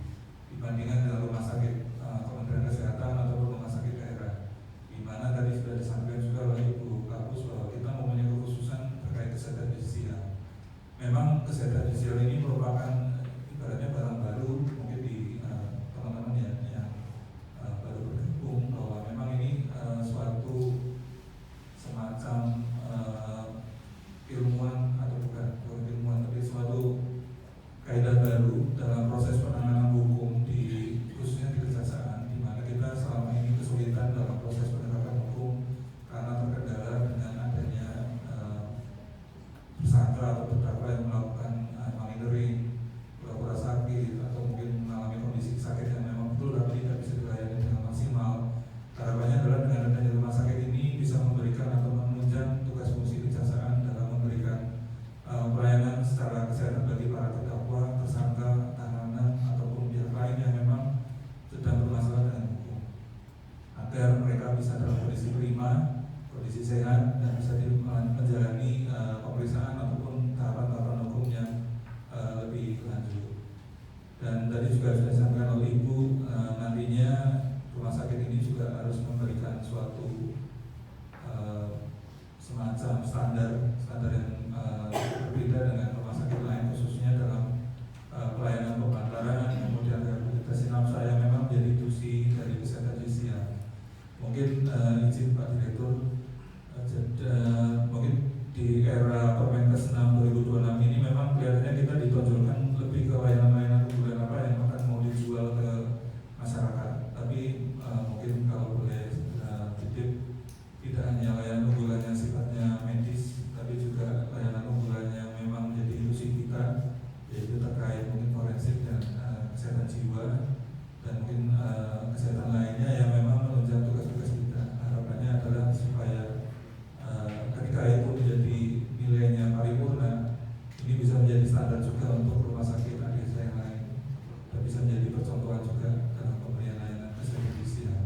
dibandingkan dengan rumah sakit Kementerian Kesehatan ataupun rumah sakit daerah, di mana tadi sudah disampaikan juga oleh Ibu Kapus bahwa kita mempunyai kekhususan terkait kesehatan digital. Memang kesehatan digital ini merupakan ibaratnya barang baru mungkin di teman-teman yang baru bergabung, bahwa memang ini suatu semacam ilmuwan atau bukan ilmuwan, tapi suatu kaidah baru dalam proses penanganan hukum di khususnya di kejaksaan, di mana kita selama ini kesulitan dalam proses penegakan hukum karena terkendala dengan adanya tersangka atau terdakwa yang melakukan monitoring, pura-pura sakit atau mungkin mengalami kondisi sakit yang memang betul tapi tidak bisa dilayani dengan maksimal. Harapannya adalah dengan adanya rumah sakit ini bisa memberikan atau menunjang tugas fungsi kejaksaan dalam memberikan pelayanan secara kesehatan bagi para terdakwa, tersangka, tahanan ataupun pihak lain yang memang sedang bermasalah dengan hukum, agar mereka bisa dalam kondisi prima, kondisi sehat, dan bisa menjalani pemeriksaan ataupun tahapan-tahapan hukum yang lebih lanjut. Dan tadi juga sudah disampaikan oleh Ibu, nantinya rumah sakit ini juga harus memberikan suatu semacam standar yang berbeda dengan rumah sakit lain, khususnya dalam pelayanan pembantaran, kemudian rehabilitasi nafsa yang memang menjadi tusi dari kesehatan digital. Mungkin izin Pak Direktur, mungkin di era Permenkes 6 2026 ini memang kelihatannya kita ditonjolkan lebih ke layanan-layanan unggulan apa yang akan mau dijual ke masyarakat. Tapi mungkin kalau boleh titip, tidak hanya layanan unggulan yang sifatnya medis, tapi juga layanan unggulan yang memang menjadi ilusi kita, yaitu terkait mungkin forensik dan kesehatan jiwa, dan mungkin kesehatan lainnya yang memang menunjang tugas-tugas kita. Harapannya adalah supaya ketika itu menjadi nilainya paripurna, ini bisa menjadi standar juga untuk rumah sakit Adiaksa yang lain, dan bisa menjadi percontohan juga dalam pemberian layanan kesehatan digital.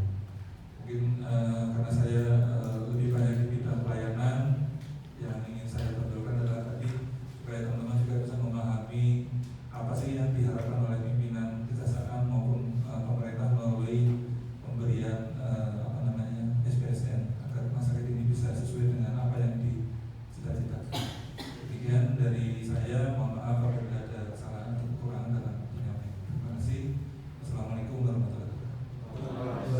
Mungkin karena saya lebih banyak di bidang pelayanan, yang ingin saya tonjolkan adalah tadi supaya teman-teman juga bisa memahami apa sih yang diharapkan oleh pimpinan kejaksaan maupun pemerintah melalui pemberian SPSN, agar rumah sakit ini bisa sesuai dengan apa yang dicita-citakan. Demikian dari saya, mohon maaf apabila ada kesalahan atau kekurangan dalam penyampaian. Terima kasih. Assalamualaikum warahmatullahi wabarakatuh.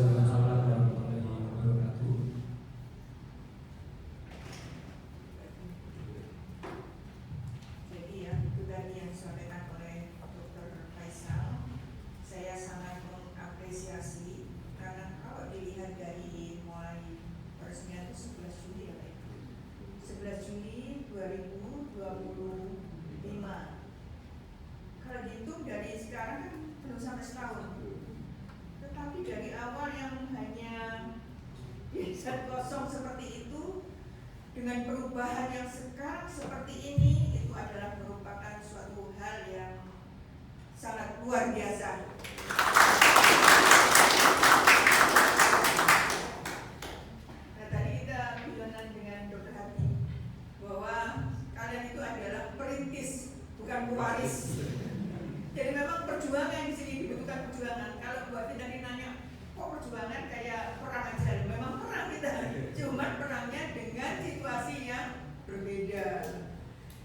Jadi itu tadi yang disampaikan oleh Dr. Faisal. Saya sangat mengapresiasi karena kalau dilihat dari mulai peresmian itu 11 Juli ya Pak, 11 Juli 2025. Kalau dihitung dari sekarang kan belum sampai setahun. Tetapi dari awal yang hanya biasa kosong seperti itu, dengan perubahan yang sekarang seperti ini, itu adalah merupakan suatu hal yang sangat luar biasa. Nah, tadi kita bilang dengan Dr. Hati bahwa kalian itu adalah perintis, bukan pewaris. Jadi memang perjuangan di sini dibutuhkan perjuangan. Kalau buat kita ditanya, kok perjuangan kayak perang aja? Memang perang kita, cuman perangnya dengan situasi yang berbeda.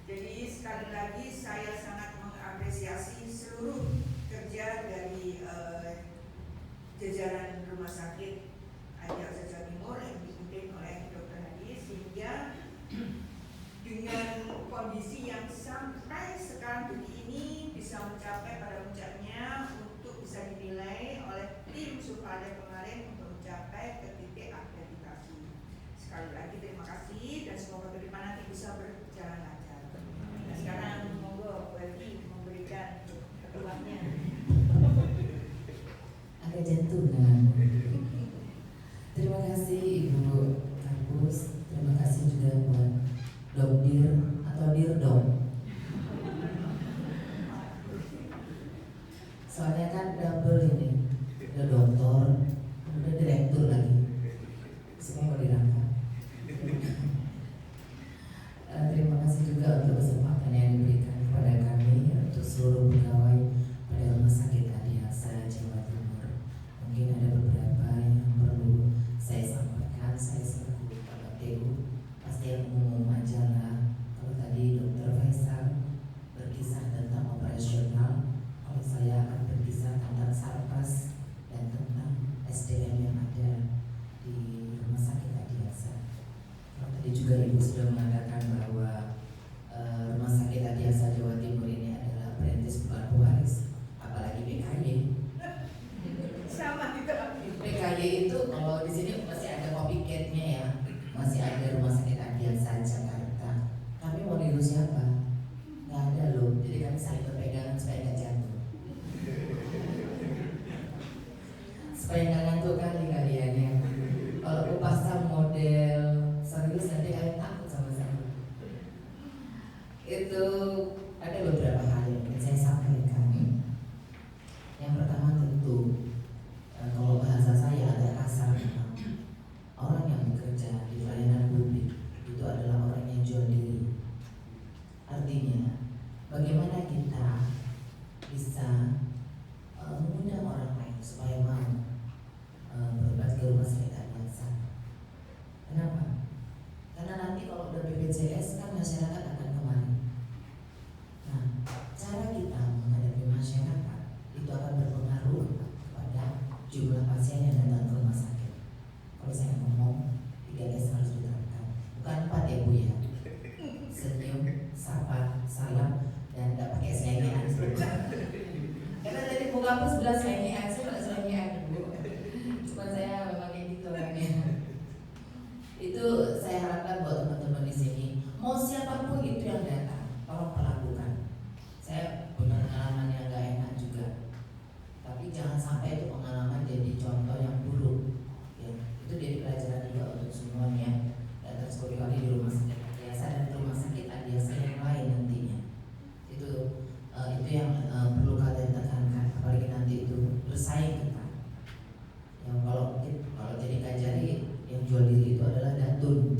Jadi sekali lagi saya sangat mengapresiasi seluruh kerja dari jajaran rumah sakit Adiaksa Jawa Timur yang dipimpin oleh Dr. Hadi, sehingga dengan kondisi yang sampai sekarang begini bisa mencapai pada puncaknya untuk bisa dinilai oleh tim Survada kemarin untuk mencapai ke titik akreditasi. Sekali lagi terima kasih dan semoga ke depan nanti bisa berjalan lancar. Nah, sekarang monggo Bu Elvi memberikan ketuanya. Agak jantungan. Terima kasih Ibu Kapus, terima kasih juga buat Dokdir atau Dirdom. Soalnya kan double ini, ada dokter, ada direktur lagi, semua mau dirangkap. juga Ibu sudah mengatakan bahwa Rumah Sakit Adiaksa Jawa Timur ini adalah perintis bukan pewaris, apalagi PKY. Sama juga. PKY itu kalau di sini masih ada copycat-nya ya, masih ada Rumah Sakit Adiaksa Jakarta. Tapi mau niru siapa? Nggak ada loh. Jadi kami saling berpegangan supaya nggak jatuh, supaya nggak ngantuk kali kalian ya. Kalau aku pasang model serius nanti kalian takut sama saya. Itu ada beberapa hal yang ingin saya sampaikan. Yang pertama tentu kalau bahasa saya agak kasar, orang yang bekerja di pelayanan publik itu adalah orang yang jual diri. Artinya bagaimana kita bisa mengundang orang lain supaya mau berobat ke rumah sakit Adiaksa. Kenapa? Karena nanti kalau udah BPJS kan masyarakat akan kemari. Nah, cara kita menghadapi masyarakat itu akan berpengaruh pada jumlah pasien yang datang ke rumah sakit. Kalau saya ngomong 3S harus diterapkan, bukan 4 ya Bu ya. Senyum, sapa, salam, dan nggak pakai selengean. Karena tadi Bu kampus bilang selengean, saya nggak selengean Bu. Cuma saya memang kayak gitu orangnya. Itu saya harapkan buat teman-teman di sini, mau siapapun itu yang datang, tolong perlakukan. Saya punya pengalaman yang gak enak juga, tapi jangan sampai itu pengalaman jadi contoh yang buruk. Ya, itu jadi pelajaran juga untuk semuanya. Dan terus kali di rumah sakit Adiaksa dan rumah sakit Adiaksa yang lain nantinya. Itu yang perlu kalian tekankan, apalagi nanti itu bersaing ketat. Yang kalau jadi Kajari yang jual diri itu adalah datun.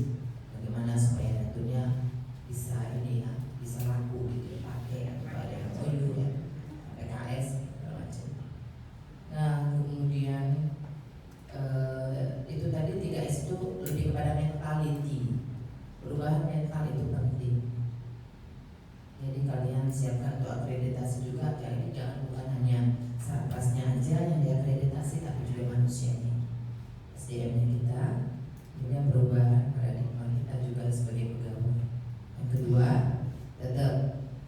Bagaimana supaya datunnya bisa ini ya, bisa laku gitu dipakai atau ada yang MOU ya, PKS segala macam. Nah kemudian itu tadi 3S itu lebih kepada mentality. Perubahan mental itu penting. Jadi kalian siapkan untuk akreditasi juga. Jadi jangan bukan hanya sarpasnya aja yang diakreditasi, tapi juga manusianya, SDM-nya kita. Kemudian perubahan paradigma kita juga sebagai pegawai. Yang kedua, tetap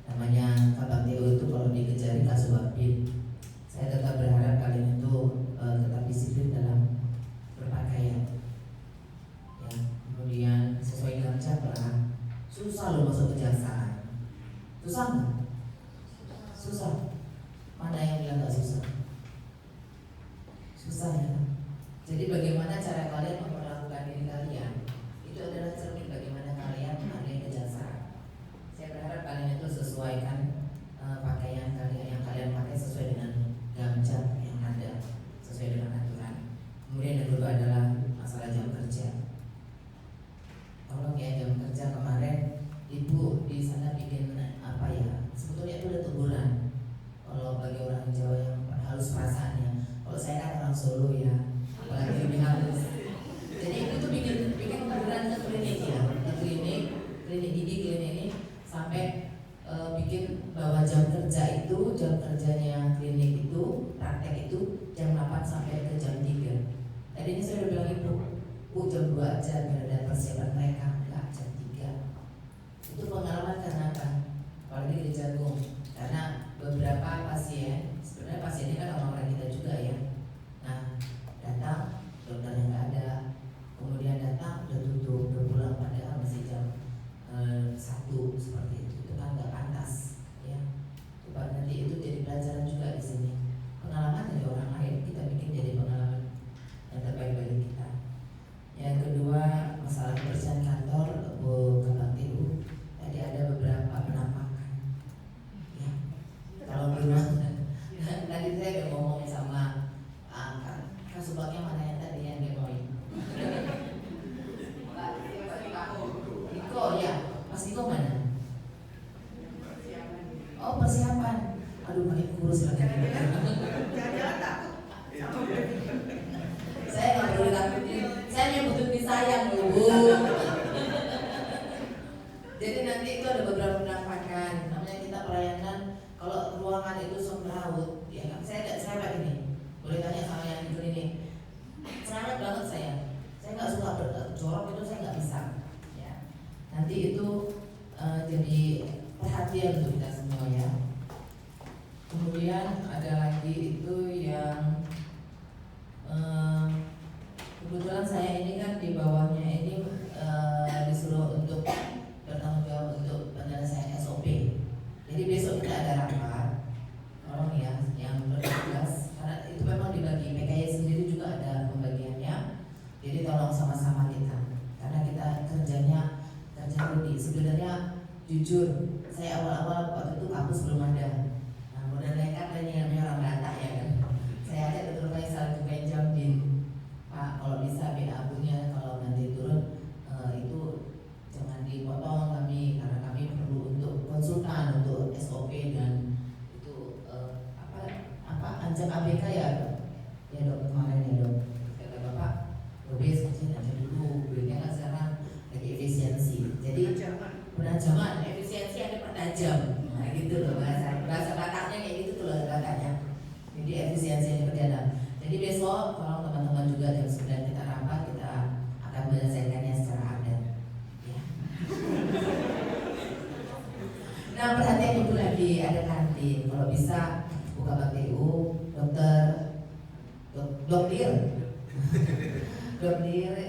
namanya Kabak TU itu kalau dikejar kasus wabib. Saya tetap berharap kalian itu tetap disiplin dalam berpakaian. Ya, kemudian sesuai dengan cara. Susah loh masuk kejaksaan. Susah nggak? Susah. Mana yang bilang nggak susah? Susah ya. Jadi bagaimana cara kalian memperlakukan diri kalian itu adalah cermin bagaimana kalian menghargai kejaksaan. Saya berharap kalian itu sesuaikan pakaian kalian yang kalian pakai sesuai dengan gambar yang ada, sesuai dengan aturan. Kemudian yang kedua adalah masalah jam kerja. Tolong ya, jam kerja kemarin Ibu di sana bikin apa ya? Sebetulnya itu udah teguran. Kalau bagi orang Jawa yang halus perasaannya, kalau saya kan orang Solo ya, apalagi lebih halus. Jadi Ibu tuh bikin teguran ke klinik ya, ke klinik gigi, klinik ini sampai bikin bahwa jam kerja itu, jam kerjanya klinik itu, praktek itu jam 8 sampai ke jam 3. Tadi ini saya udah bilang Ibu, Bu jam 2 aja biar ada persiapan mereka, enggak jam 3. Itu pengalaman karena apa? Apalagi di Jagung, karena beberapa pasien, sebenarnya pasiennya kan orang-orang kita juga ya. Nah, datang dokternya nggak ada, kemudian datang udah tutup, udah pulang padahal masih jam 1 seperti itu kan nggak pantas ya. Coba nanti itu jadi pelajaran juga di sini. Pengalaman dari orang lain kita bikin jadi pengalaman yang terbaik bagi kita. Yang kedua masalah kebersihan kantor, Bu Kabak TU. Tadi ada beberapa penampakan. Ya, kalau di rumah tadi saya udah ngomong sama Kasubagnya mana yang tadi yang demoin. Iko ya, Mas Iko mana? Oh persiapan. Aduh makin kurus lagi. Saya nggak perlu takutin. Saya hanya butuh disayang dulu. Jadi nanti itu ada beberapa penampakan. Namanya kita pelayanan. Kalau ruangan itu semrawut, ya kan? Saya Pak ini. Boleh tanya sama yang di klinik. Semangat banget saya nggak suka jorok itu, saya nggak bisa. Ya. perhatian untuk kita semua ya. Kemudian ada lagi itu yang kebetulan saya ini kan di bawahnya ini disuruh untuk bertanggung jawab untuk penyelesaian SOP. Jadi besok kita ada rapat, tolong ya yang bertugas, karena itu memang dibagi PKY sendiri juga ada pembagiannya. Jadi tolong sama-sama kita, karena kita kerja rutin. Sebenarnya jujur, saya awal-awal waktu itu kampus belum ada. Nah, modal nekat dan yang orang Batak ya kan. Saya ajak Dr. Faisal juga yang jamin, Pak, kalau bisa BAU-nya kalau nanti turun itu jangan dipotong kami, karena kami perlu untuk konsultan untuk SOP dan itu ancam ABK ya dok, kemarin ya dok, kata Bapak Robes kecil aja dulu, belinya kan sekarang lagi efisiensi, jadi penajaman efisiensi ada pertajam, nah gitu loh bahasa Bataknya kayak gitu tuh loh Bataknya, jadi efisiensi yang diperdalam. Jadi besok kalau teman-teman juga jam 9 kita rapat, kita akan menyelesaikannya secara adat ya. Nah perhatian ibu lagi, ada kantin, kalau bisa buka BTU, dokter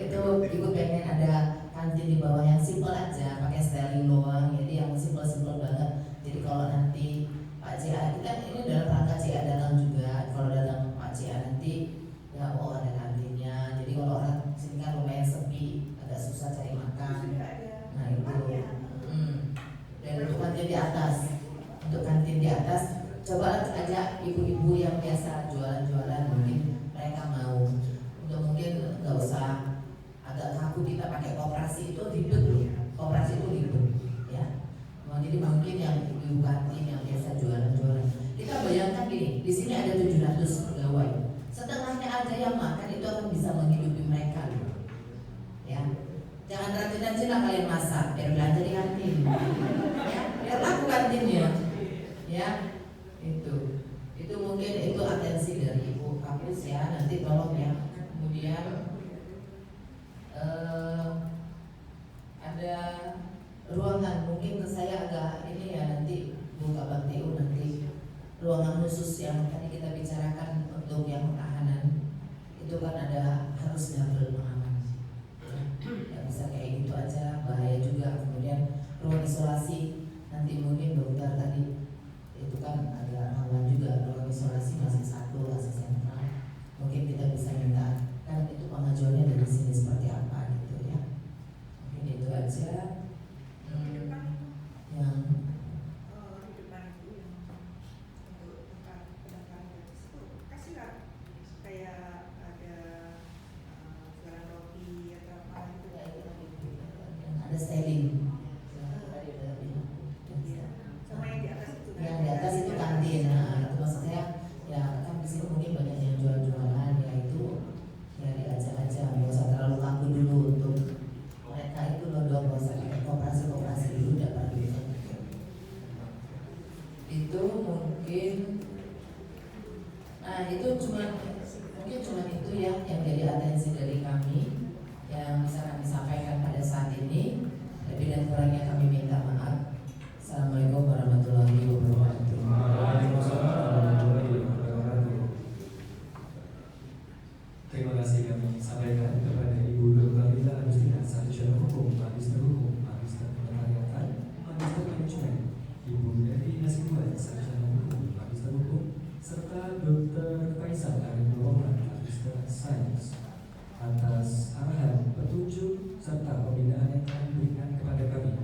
itu ibu pengen ada kantin di bawah yang simple aja, pakai styling doang, jadi yang simple banget. Jadi kalau nanti Pak CA, kita ini dalam rangka CA datang juga, kalau datang Pak CA nanti ya ada kantinnya. Jadi kalau orang sini kan lumayan sepi, agak susah cari makan. Nah itu, dan untuk kantin di atas, coba ajak ibu-ibu yang biasa jualan-jualan, mungkin mereka mau. Untuk mungkin nggak usah agak kaku kita pakai koperasi, itu ribet loh, koperasi itu ribet ya. Jadi mungkin yang ibu kantin yang biasa jualan-jualan, kita bayangkan gini, di sini ada 700 pegawai, setengahnya aja yang makan itu akan bisa menghidupi mereka ya. Jangan rajin-rajin lah kalian masak, biar belanja di kantin ya, biar laku kantinnya ya. Itu mungkin itu atensi dari ibu kampus ya, nanti tolong ya. Kemudian ada ruangan, mungkin saya agak ini ya, nanti buka BTU nanti ruangan khusus yang tadi kita bicarakan untuk yang tahanan itu kan ada harus double pengaman ya, nggak bisa kayak gitu aja, bahaya juga. Kemudian ruang isolasi nanti mungkin dokter tadi itu kan agak rawan juga, ruang isolasi masih satu sentral, mungkin kita bisa minta kan itu pengajuannya dari sini seperti apa gitu ya. Mungkin itu aja yang di depan itu yang untuk tempat pendaftaran itu kasihlah kayak ada jualan roti atau apa gitu. Ada styling. Sama yang di atas itu. Yang di atas itu kantin. Nah, itu maksud saya ya kan di sini mungkin banyak yang jual-jualan ya, itu ya diajak aja, nggak usah terlalu kaku dulu untuk mereka itu loh dong, nggak usah kayak koperasi dulu dapat duit. Itu mungkin, nah itu cuma itu ya yang jadi atensi dari kami yang bisa kami sampaikan pada saat ini. Lebih dan kurangnya kami minta maaf. Assalamualaikum warahmatullahi wabarakatuh. Waalaikumsalam warahmatullahi wabarakatuh. Terima kasih kami sampaikan kepada Ibu Dr. Lila Agustina, Sarjana Hukum, Magister Hukum, Magister Penotariatan, Magister Manajemen, Ibu Devi Hasibuan, Sarjana Hukum, Magister Hukum, serta Dr. Faisal Arif Muhammad, Magister Sains, atas arahan, petunjuk, serta pembinaan yang telah diberikan kepada kami.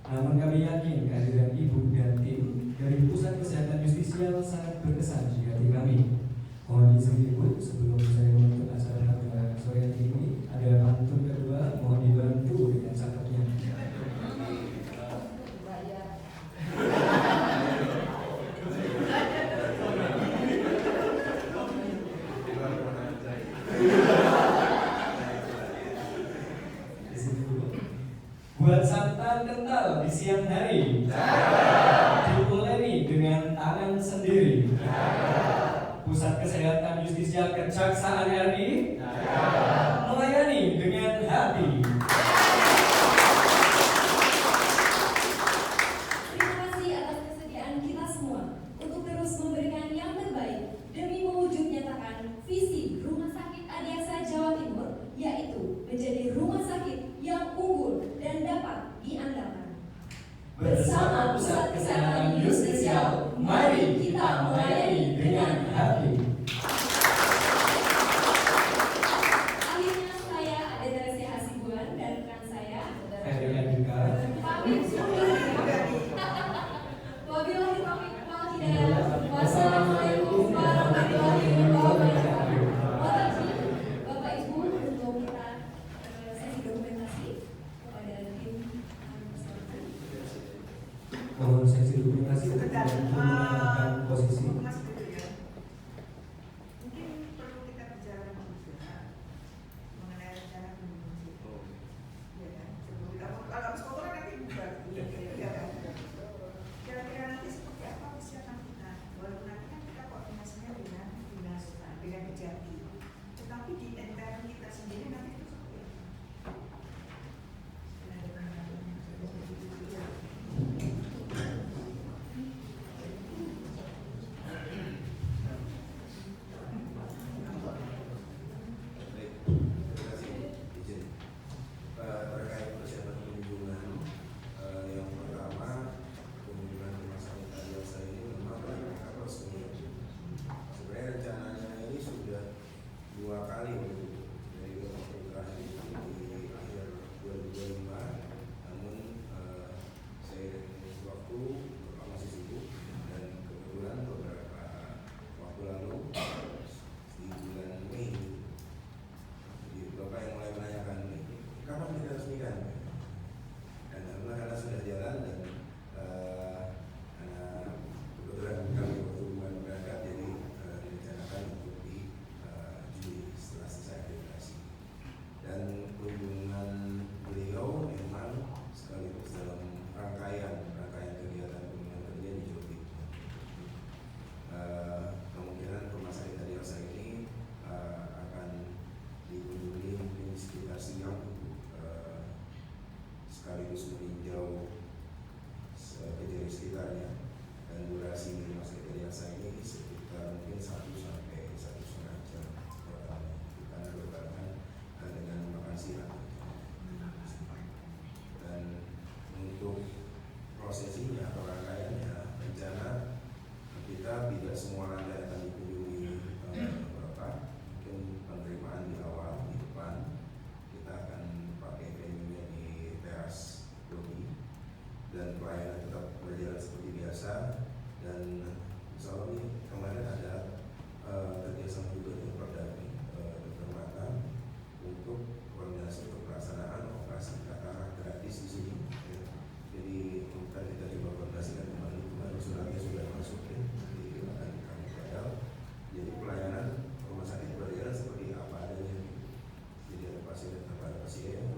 Namun kami yakin kehadiran Ibu dan tim dari Pusat Kesehatan Justisial sangat berkesan di hati kami. Mohon izin Ibu, sebelum saya menutup acara pada sore hari ini, ada pantun kedua, mohon dibantu dengan cakapnya. Buat santan kental di siang hari, diuleni dengan tangan sendiri. Pusat Kesehatan Justisial Kejaksaan RI melayani dengan hati. Terima kasih atas kesediaan kita semua untuk terus memberikan yang terbaik demi mewujud nyatakan visi Rumah Sakit Adiaksa Jawa Timur, yaitu menjadi rumah sakit yang unggul dan dapat diandalkan. Bersama Pusat Kesehatan Justisial, mari kita melayani dengan hati. Akhirnya saya Ade Teresia Hasibuan dan rekan saya Ferry Andika. pamit. Wabillahi taufiq wal hidayah. Wassalamualaikum warahmatullahi wabarakatuh. Bapak Ibu, untuk kita sesi dokumentasi kepada tim Mohon sesi dokumentasi untuk menentukan posisi. Mas dulu ya. Mungkin perlu kita bicara juga mengenai rencana pembentukan. Iya kan? Sebelum kita kalau habis kotoran nanti bubar. Iya kan? Kira-kira nanti seperti apa persiapan kita? Walaupun nanti kan kita koordinasinya dengan dinas dengan Kejati, tetapi di internal kita sendiri nanti itu seperti apa? Baik, terima kasih izin. Terkait persiapan kunjungan, yang pertama kunjungan rumah sakit Adiaksa ini memang apa resmi. Sebenarnya rencananya ini sudah 2 kali dari waktu terakhir di akhir 2025, namun saya waktu masih sibuk dan kebetulan beberapa waktu lalu di bulan Mei jadi Bapak yang mulai menanyakan kapan kita resmikan, dan alhamdulillah karena sudah jalan dan karena kebetulan kami waktu bulan berangkat jadi direncanakan untuk di Juli setelah selesai akreditasi. Dan kunjungan beliau memang sekaligus dalam rangkaian kegiatan kunjungan kerja di Jawa Timur. Kemungkinan rumah sakit Adiaksa ini akan dikunjungi mungkin sekitar siang sekaligus meninjau kejadian sekitarnya, dan durasi rumah sakit Adiaksa ini sekitar mungkin 1 sampai 1,5 jam totalnya karena berbarengan dengan makan siang. Dan untuk prosesinya atau rangkaiannya, rencana kita tidak semua rangkaian akan dikunjungi beberapa, mungkin penerimaan di awal di depan kita akan pakai venue-nya di teras lobi, dan pelayanan tetap berjalan seperti biasa. Dan insya Allah ini kemarin ada kerjasama juga dengan Perdami Dr. Mata untuk koordinasi untuk pelaksanaan operasi katarak gratis di sini. Jadi kita coba koordinasikan kemarin suratnya sudah masuk ya, jadi akan kami pedal. Jadi pelayanan rumah sakit berjalan seperti apa adanya. Jadi ada pasien tetap ada pasien,